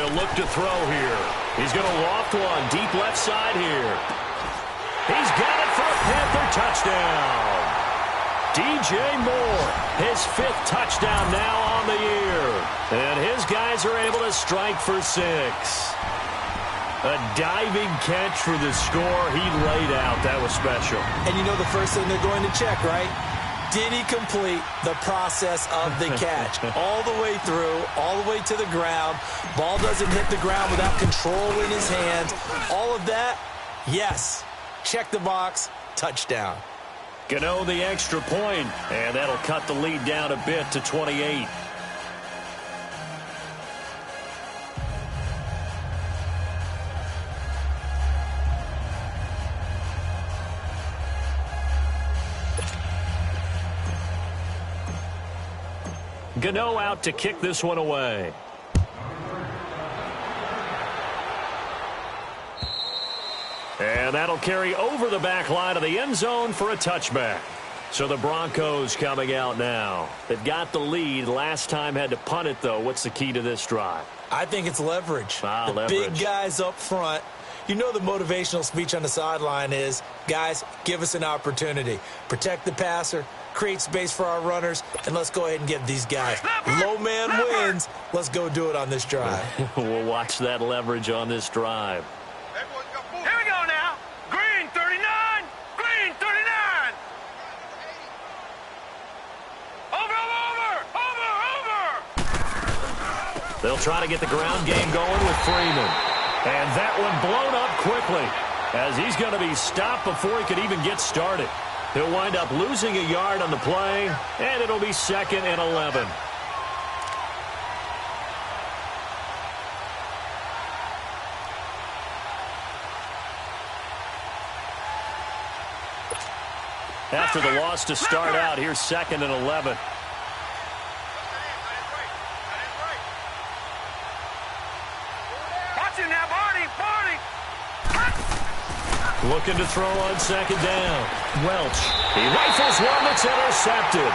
Speaker 1: They'll look to throw here. He's going to loft one deep left side here. He's got it for a Panther touchdown. DJ Moore, his 5th touchdown now on the year. And his guys are able to strike for 6. A diving catch for the score. He laid out. That was special.
Speaker 2: And you know the first thing they're going to check, right? Did he complete the process of the catch? All the way through, all the way to the ground. Ball doesn't hit the ground without control in his hands. All of that, yes. Check the box, touchdown.
Speaker 1: Gano the extra point, and that'll cut the lead down a bit to 28. Gano out to kick this one away. And that'll carry over the back line of the end zone for a touchback. So the Broncos coming out now. They've got the lead. Last time had to punt it, though. What's the key to this drive?
Speaker 2: I think it's leverage.
Speaker 1: Leverage.
Speaker 2: Big guys up front. You know the motivational speech on the sideline is, guys, give us an opportunity. Protect the passer, create space for our runners, and let's go ahead and get these guys. Low man wins. Let's go do it on this drive.
Speaker 1: We'll watch that leverage on this drive.
Speaker 3: Here we go now. Green 39. Green 39. Over.
Speaker 1: They'll try to get the ground game going with Freeman. And that one blown up quickly as he's going to be stopped before he could even get started. He'll wind up losing a yard on the play, and it'll be 2nd and 11. After the loss to start out, here's 2nd and 11.
Speaker 3: Watch him now, Barney.
Speaker 1: Looking to throw on 2nd down. Welch. He rifles one that's intercepted.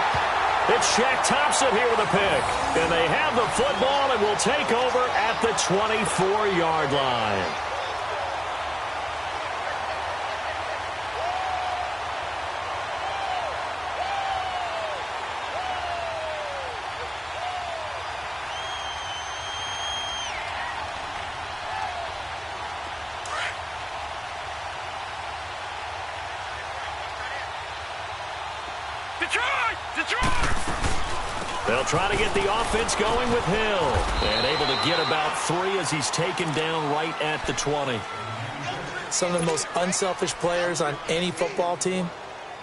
Speaker 1: It's Shaq Thompson here with a pick. And they have the football and will take over at the 24-yard line.
Speaker 3: Detroit!
Speaker 1: They'll try to get the offense going with Hill. And able to get about 3 as he's taken down right at the 20.
Speaker 2: Some of the most unselfish players on any football team,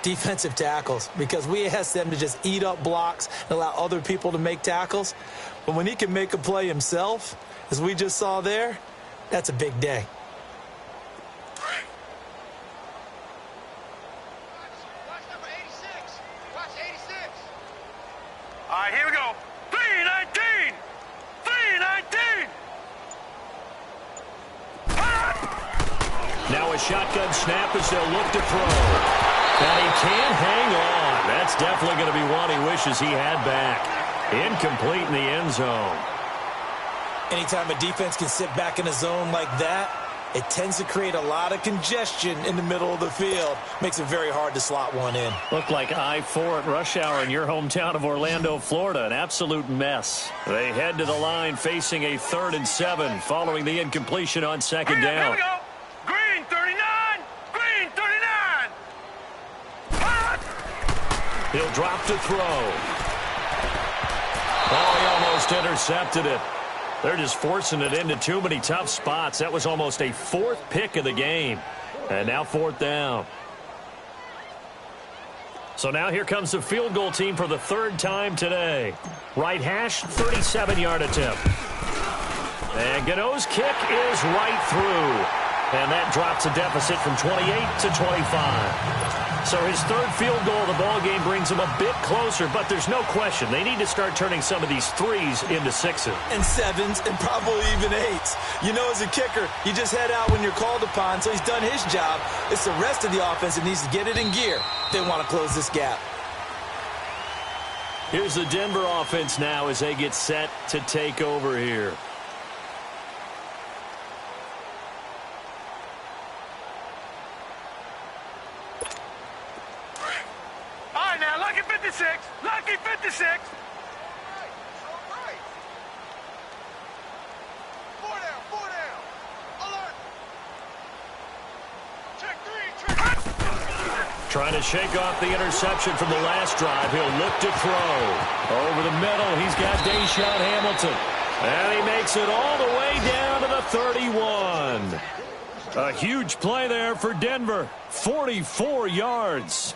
Speaker 2: defensive tackles, because we ask them to just eat up blocks and allow other people to make tackles. But when he can make a play himself, as we just saw there, that's a big day.
Speaker 3: All right, here we go. 319! 319!
Speaker 1: Now a shotgun snap as they'll look to throw. And he can't hang on. That's definitely going to be one he wishes he had back. Incomplete in the end zone.
Speaker 2: Anytime a defense can sit back in a zone like that, it tends to create a lot of congestion in the middle of the field. Makes it very hard to slot one in.
Speaker 1: Looked like I-4 at rush hour in your hometown of Orlando, Florida. An absolute mess. They head to the line facing a 3rd and 7 following the incompletion on 2nd down.
Speaker 3: Here we go. Green 39! Green 39!
Speaker 1: He'll drop to throw. Oh, he almost intercepted it. They're just forcing it into too many tough spots. That was almost a 4th pick of the game. And now 4th down. So now here comes the field goal team for the 3rd time today. Right hash, 37-yard attempt. And Gano's kick is right through. And that drops a deficit from 28 to 25. So his 3rd field goal of the ball game brings him a bit closer, but there's no question they need to start turning some of these 3s into 6s.
Speaker 2: And 7s and probably even 8s. You know, as a kicker, you just head out when you're called upon, so he's done his job. It's the rest of the offense that needs to get it in gear. They want to close this gap.
Speaker 1: Here's the Denver offense now as they get set to take over here.
Speaker 3: 56. Lucky 56. Four down. Alert. Check 3.
Speaker 1: Trying to shake off the interception from the last drive. He'll look to throw. Over the middle, he's got Deshaun Hamilton. And he makes it all the way down to the 31. A huge play there for Denver. 44 yards.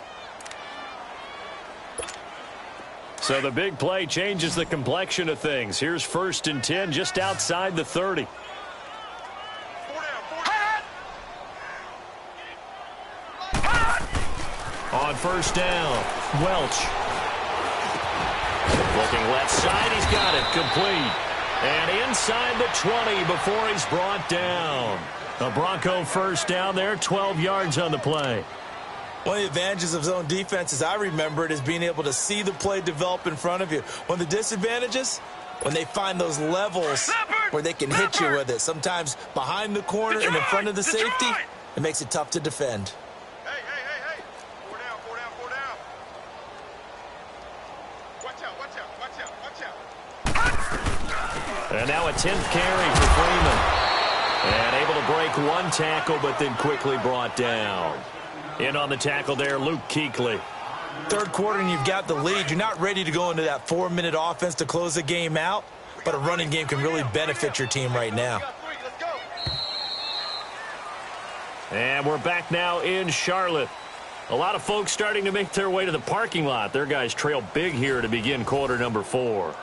Speaker 1: So the big play changes the complexion of things. Here's 1st and 10 just outside the 30. On 1st down, Welch. Looking left side, he's got it complete. And inside the 20 before he's brought down. A Bronco 1st down there, 12 yards on the play.
Speaker 2: One of the advantages of zone defense, as I remember it, is being able to see the play develop in front of you. One of the disadvantages, when they find those levels where they can hit you with it. Sometimes behind the corner and in front of the safety, it makes it tough to defend.
Speaker 3: Hey. 4 down. Watch out.
Speaker 1: And now a 10th carry for Freeman. And able to break one tackle, but then quickly brought down. In on the tackle there, Luke Kuechly.
Speaker 2: Third quarter and you've got the lead. You're not ready to go into that 4-minute offense to close the game out, but a running game can really benefit your team right now.
Speaker 1: And we're back now in Charlotte. A lot of folks starting to make their way to the parking lot. Their guys trail big here to begin quarter number 4.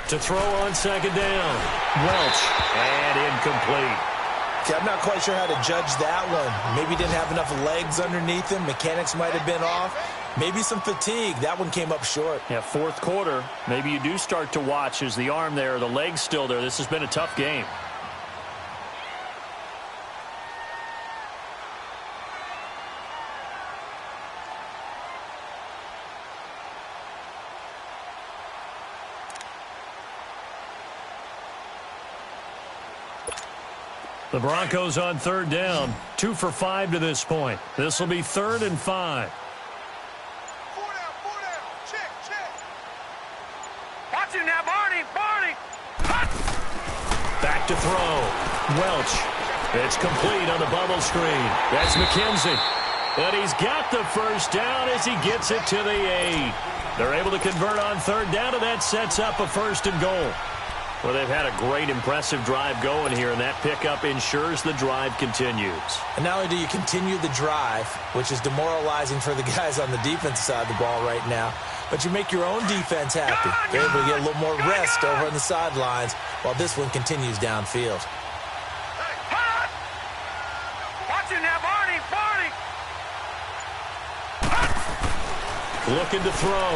Speaker 1: To throw on 2nd down. Welch. And incomplete.
Speaker 2: See, I'm not quite sure how to judge that one. Maybe he didn't have enough legs underneath him. Mechanics might have been off. Maybe some fatigue. That one came up short.
Speaker 1: Yeah, 4th quarter. Maybe you do start to watch as the arm there, the leg's still there. This has been a tough game. The Broncos on 3rd down. 2 for 5 to this point. This will be 3rd and 5.
Speaker 3: 4 down. Check. Watch it now, Barney.
Speaker 1: Back to throw. Welch. It's complete on the bubble screen. That's McKenzie. And he's got the 1st down as he gets it to the 8. They're able to convert on 3rd down, and that sets up a 1st and goal. Well, they've had a great, impressive drive going here, and that pickup ensures the drive continues.
Speaker 2: And not only do you continue the drive, which is demoralizing for the guys on the defensive side of the ball right now, but you make your own defense happy. They're able to get a little more rest over on the sidelines while this one continues downfield.
Speaker 3: Watch it now, Barney.
Speaker 1: Looking to throw.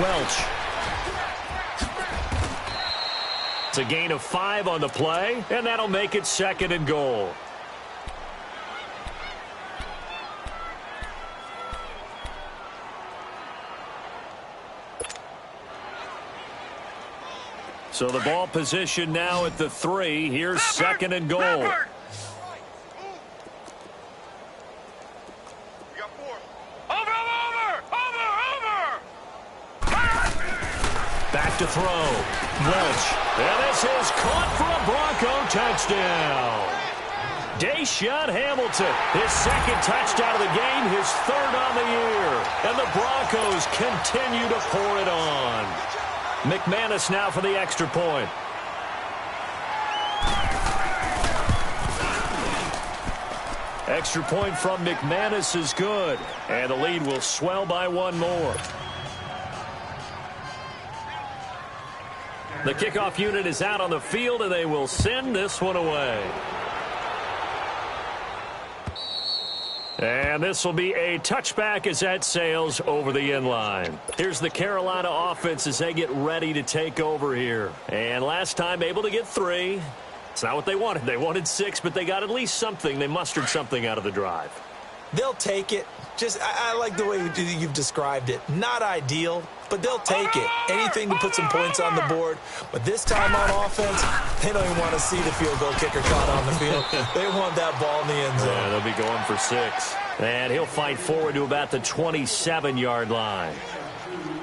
Speaker 1: Welch. It's a gain of 5 on the play, and that'll make it 2nd and goal. So the ball position now at the 3. Here's 2nd and goal.
Speaker 3: Leopard.
Speaker 1: Back to throw. Welch. And this is caught for a Bronco touchdown. Deshaun Hamilton, his 2nd touchdown of the game, his 3rd on the year. And the Broncos continue to pour it on. McManus now for the extra point. Extra point from McManus is good. And the lead will swell by 1 more. The kickoff unit is out on the field, and they will send this one away. And this will be a touchback as that sails over the end line. Here's the Carolina offense as they get ready to take over here. And last time able to get 3. It's not what they wanted. They wanted 6, but they got at least something. They mustered something out of the drive.
Speaker 2: They'll take it. I like the way you've described it. Not ideal, but they'll take it. Anything to put some points on the board. But this time on offense, they don't even want to see the field goal kicker caught on the field. They want that ball in the end zone.
Speaker 1: Yeah, they'll be going for 6. And he'll fight forward to about the 27-yard line.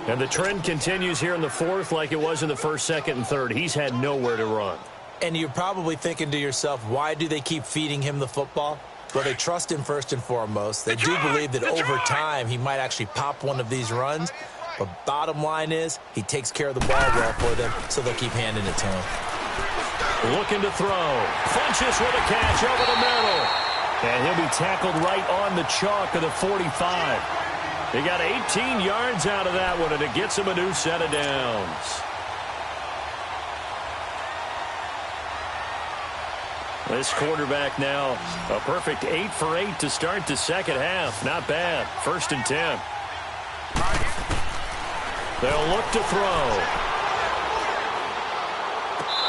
Speaker 1: And the trend continues here in the 4th like it was in the 1st, 2nd, and 3rd. He's had nowhere to run.
Speaker 2: And you're probably thinking to yourself, why do they keep feeding him the football? Well, they trust him first and foremost. They do believe that over time he might actually pop one of these runs. But bottom line is he takes care of the ball well for them, so they'll keep handing it to him.
Speaker 1: Looking to throw. Funches with a catch over the middle. And he'll be tackled right on the chalk of the 45. He got 18 yards out of that one, and it gets him a new set of downs. This quarterback now a perfect 8 for 8 to start the second half. Not bad. 1st and 10. They'll look to throw.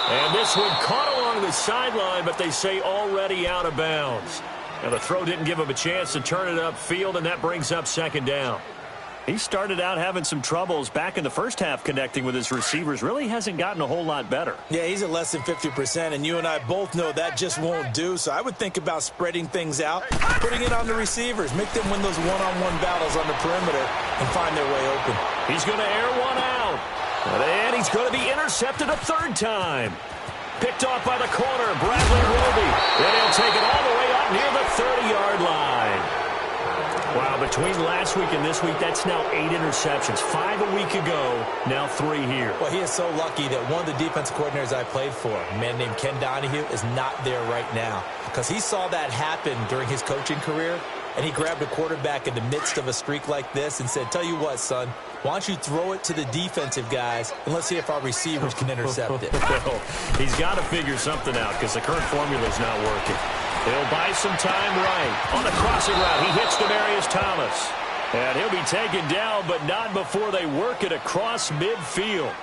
Speaker 1: And this one caught along the sideline, but they say already out of bounds. And the throw didn't give him a chance to turn it upfield, and that brings up 2nd down. He started out having some troubles back in the first half connecting with his receivers. Really hasn't gotten a whole lot better.
Speaker 2: Yeah, he's at less than 50%, and you and I both know that just won't do. So I would think about spreading things out, putting it on the receivers, make them win those one-on-one battles on the perimeter and find their way open.
Speaker 1: He's going to air one out. And he's going to be intercepted a 3rd time. Picked off by the corner, Bradley Roby. Then he'll take it all the way up near the 30-yard line. Wow, between last week and this week, that's now 8 interceptions. 5 a week ago, now 3 here.
Speaker 2: Well, he is so lucky that one of the defensive coordinators I played for, a man named Ken Donahue, is not there right now. Because he saw that happen during his coaching career, and he grabbed a quarterback in the midst of a streak like this and said, tell you what, son, why don't you throw it to the defensive guys, and let's see if our receivers can intercept it.
Speaker 1: Well, he's got to figure something out because the current formula is not working. He'll buy some time right. On the crossing route, he hits Demaryius Thomas. And he'll be taken down, but not before they work it across midfield.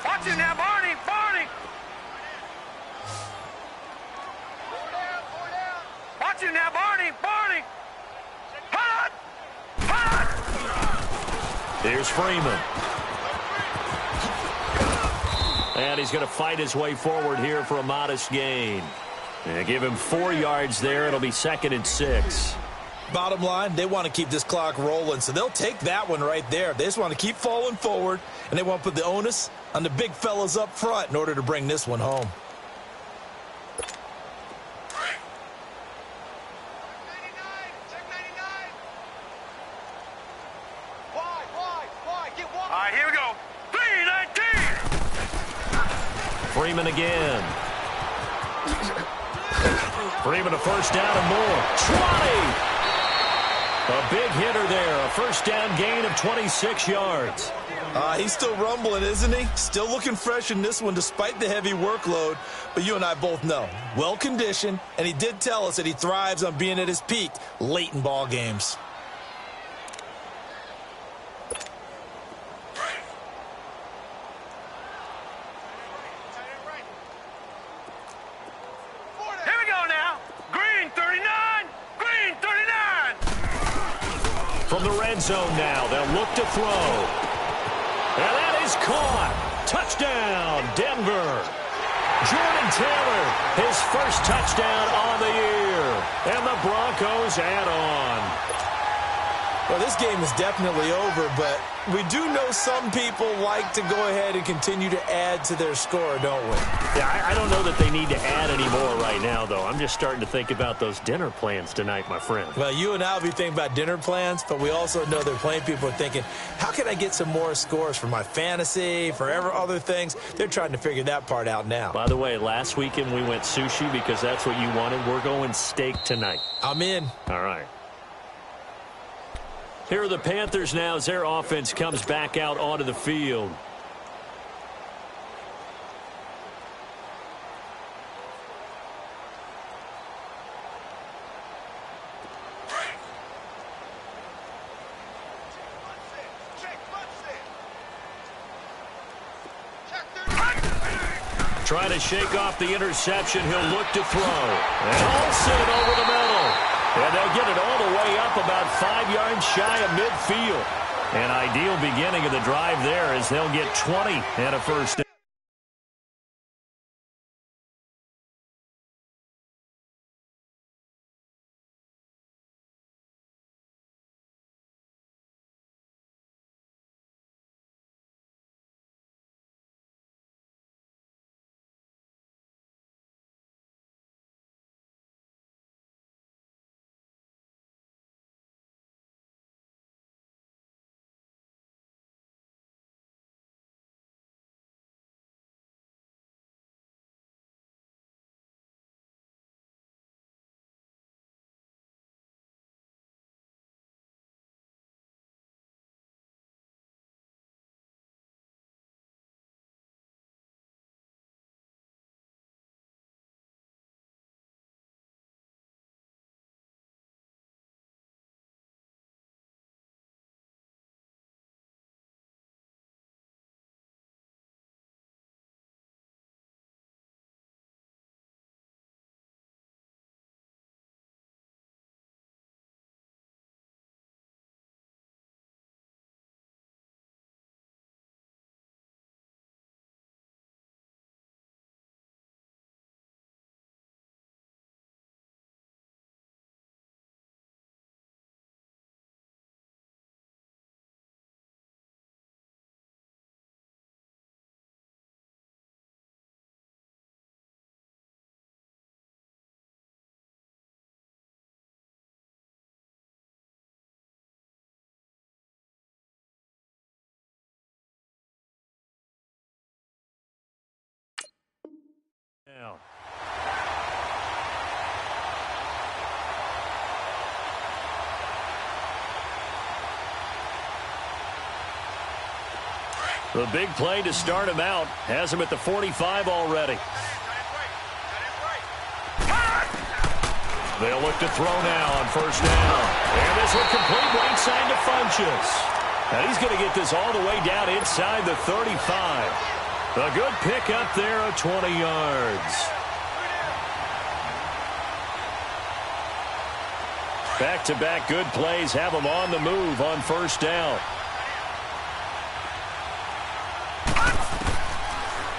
Speaker 3: Watch it now, Barney! Barney! Watch it now, Barney! Barney! Hot! Hot!
Speaker 1: Here's Freeman. And he's going to fight his way forward here for a modest gain. And give him 4 yards there. It'll be 2nd and 6.
Speaker 2: Bottom line, they want to keep this clock rolling, so they'll take that one right there. They just want to keep falling forward, and they want to put the onus on the big fellas up front in order to bring this one home.
Speaker 3: All right, here we go. 319!
Speaker 1: Freeman again. Freeman a 1st down and more. 20! A big hitter there. A 1st down gain of 26 yards.
Speaker 2: He's still rumbling, isn't he? Still looking fresh in this one despite the heavy workload. But you and I both know, well-conditioned, and he did tell us that he thrives on being at his peak late in ball games.
Speaker 3: Here we go now. Green 39! Green 39!
Speaker 1: From the red zone now, they'll look to throw. And that is caught. Touchdown, Denver. Jordan Taylor, his 1st touchdown on the year. And the Broncos add on.
Speaker 2: Well, this game is definitely over, but we do know some people like to go ahead and continue to add to their score, don't we?
Speaker 1: Yeah, I don't know that they need to add any more right now, though. I'm just starting to think about those dinner plans tonight, my friend.
Speaker 2: Well, you and I will be thinking about dinner plans, but we also know that plenty of people are thinking, how can I get some more scores for my fantasy, for other things? They're trying to figure that part out now.
Speaker 1: By the way, last weekend we went sushi because that's what you wanted. We're going steak tonight.
Speaker 2: I'm in.
Speaker 1: All right. Here are the Panthers now as their offense comes back out onto the field. trying to shake off the interception. He'll look to throw. And Olsen over the middle. And they'll get it all the way up about 5 yards shy of midfield. An ideal beginning of the drive there as they'll get 20 and a first down. Now. The big play to start him out has him at the 45 already. They'll look to throw now on first down. And this one complete right side to Funchess. And he's going to get this all the way down inside the 35. A good pick up there of 20 yards. Back-to-back good plays have him on the move on first down.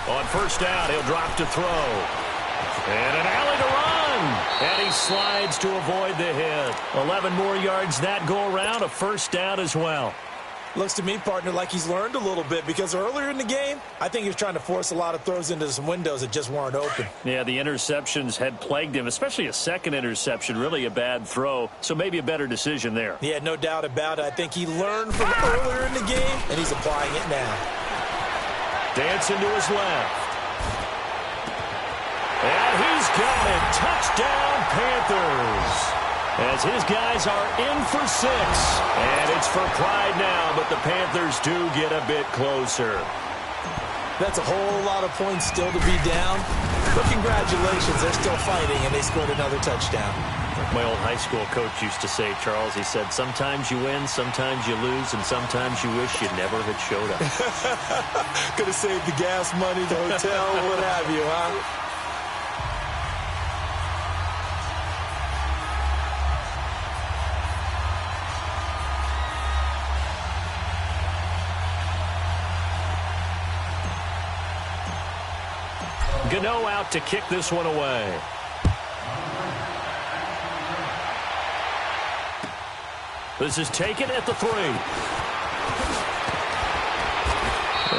Speaker 1: On first down, he'll drop to throw. And an alley to run. And he slides to avoid the hit. 11 more yards that go around, a first down as well.
Speaker 2: Looks to me, partner, like he's learned a little bit because earlier in the game, I think he was trying to force a lot of throws into some windows that just weren't open.
Speaker 1: Yeah, the interceptions had plagued him, especially a second interception, really a bad throw, so maybe a better decision there.
Speaker 2: Yeah, no doubt about it. I think he learned from earlier in the game, and he's applying it now.
Speaker 1: Dancing to his left. And he's got it. Touchdown, Panthers. As his guys are in for 6. And it's for pride now, but the Panthers do get a bit closer.
Speaker 2: That's a whole lot of points still to be down. But congratulations, they're still fighting, and they scored another touchdown.
Speaker 1: My old high school coach used to say, Charles, he said, sometimes you win, sometimes you lose, and sometimes you wish you never had showed up.
Speaker 2: Could have saved the gas money, the hotel, what have you, huh?
Speaker 1: Gano out to kick this one away. This is taken at the 3.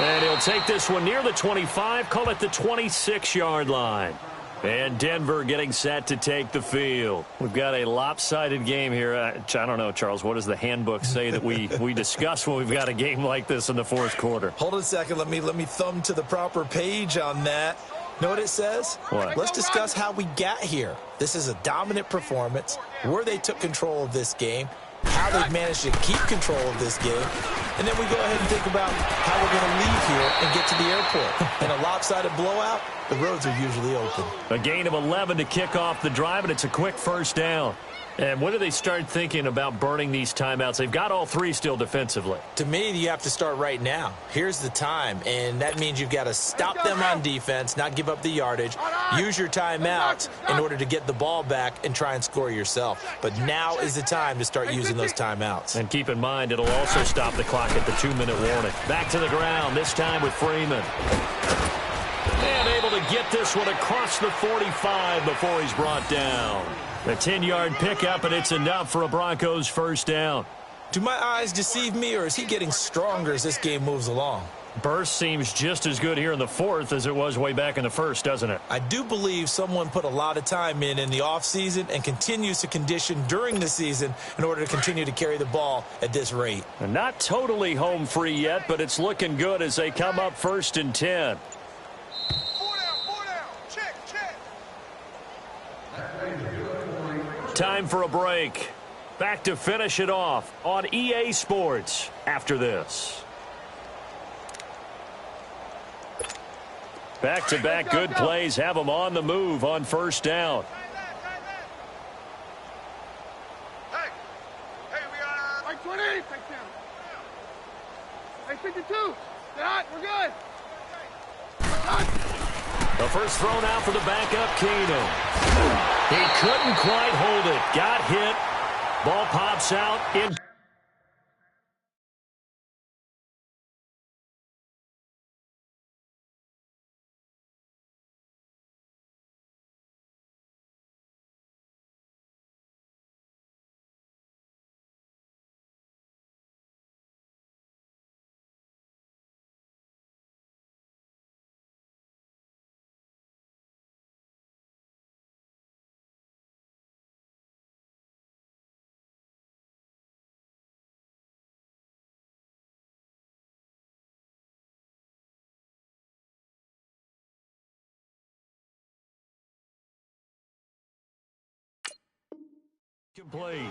Speaker 1: And he'll take this one near the 25, call it the 26-yard line. And Denver getting set to take the field. We've got a lopsided game here. I don't know, Charles, what does the handbook say that we discuss when we've got a game like this in the fourth quarter?
Speaker 2: Hold on a second. Let me thumb to the proper page on that. Know what it says?
Speaker 1: What?
Speaker 2: Let's discuss how we got here. This is a dominant performance, where they took control of this game, how they've managed to keep control of this game, and then we go ahead and think about how we're going to leave here and get to the airport. In a lopsided blowout, the roads are usually open.
Speaker 1: A gain of 11 to kick off the drive, and it's a quick first down. And when do they start thinking about burning these timeouts? They've got all three still defensively.
Speaker 2: To me, you have to start right now. Here's the time, and that means you've got to stop them on defense, not give up the yardage, use your timeouts in order to get the ball back and try and score yourself. But now is the time to start using those timeouts.
Speaker 1: And keep in mind, it'll also stop the clock at the 2-minute warning. Back to the ground, this time with Freeman. And able to get this one across the 45 before he's brought down. A 10-yard pickup, and it's enough for a Broncos first down.
Speaker 2: Do my eyes deceive me, or is he getting stronger as this game moves along?
Speaker 1: Burst seems just as good here in the fourth as it was way back in the first, doesn't it?
Speaker 2: I do believe someone put a lot of time in the offseason and continues to condition during the season in order to continue to carry the ball at this rate.
Speaker 1: And not totally home free yet, but it's looking good as they come up 1st and 10. Time for a break. Back to finish it off on EA Sports after this. Back-to-back good plays have them on the move on first down.
Speaker 3: Hey, we got our 20. Hey, 52. We're good.
Speaker 1: The first thrown out for the backup, Keenum. He couldn't quite hold it. Got hit. Ball pops out in. Complete.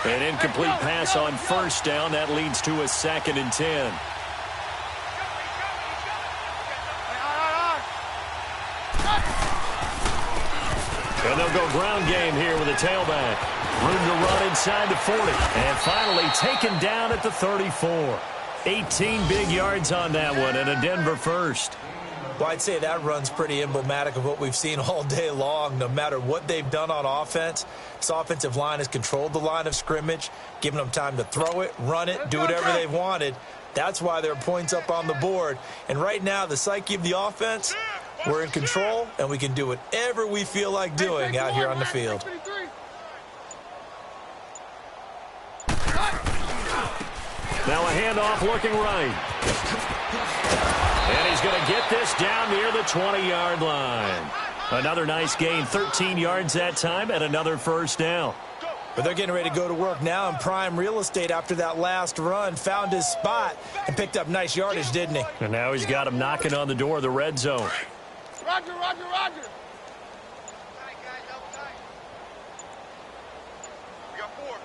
Speaker 1: An incomplete pass on first down. That leads to a 2nd and 10. And they'll go ground game here with a tailback. Room to run inside the 40. And finally taken down at the 34. 18 big yards on that one and a Denver first.
Speaker 2: Well, I'd say that run's pretty emblematic of what we've seen all day long. No matter what they've done on offense, this offensive line has controlled the line of scrimmage, given them time to throw it, run it, do whatever they've wanted. That's why there are points up on the board. And right now, the psyche of the offense, we're in control, and we can do whatever we feel like doing out here on the field.
Speaker 1: Now a handoff looking right. And he's going to get this down near the 20-yard line. Another nice gain, 13 yards that time, and another first down.
Speaker 2: But they're getting ready to go to work now in prime real estate after that last run. Found his spot and picked up nice yardage, didn't he?
Speaker 1: And now he's got him knocking on the door of the red zone.
Speaker 3: Roger. We got four.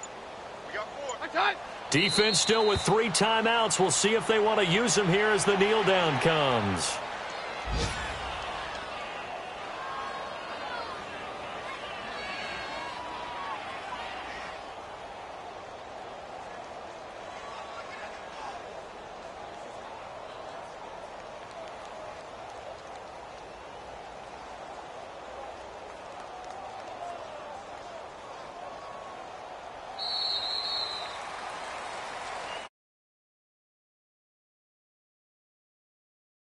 Speaker 1: Defense still with 3 timeouts. We'll see if they want to use them here as the kneel down comes.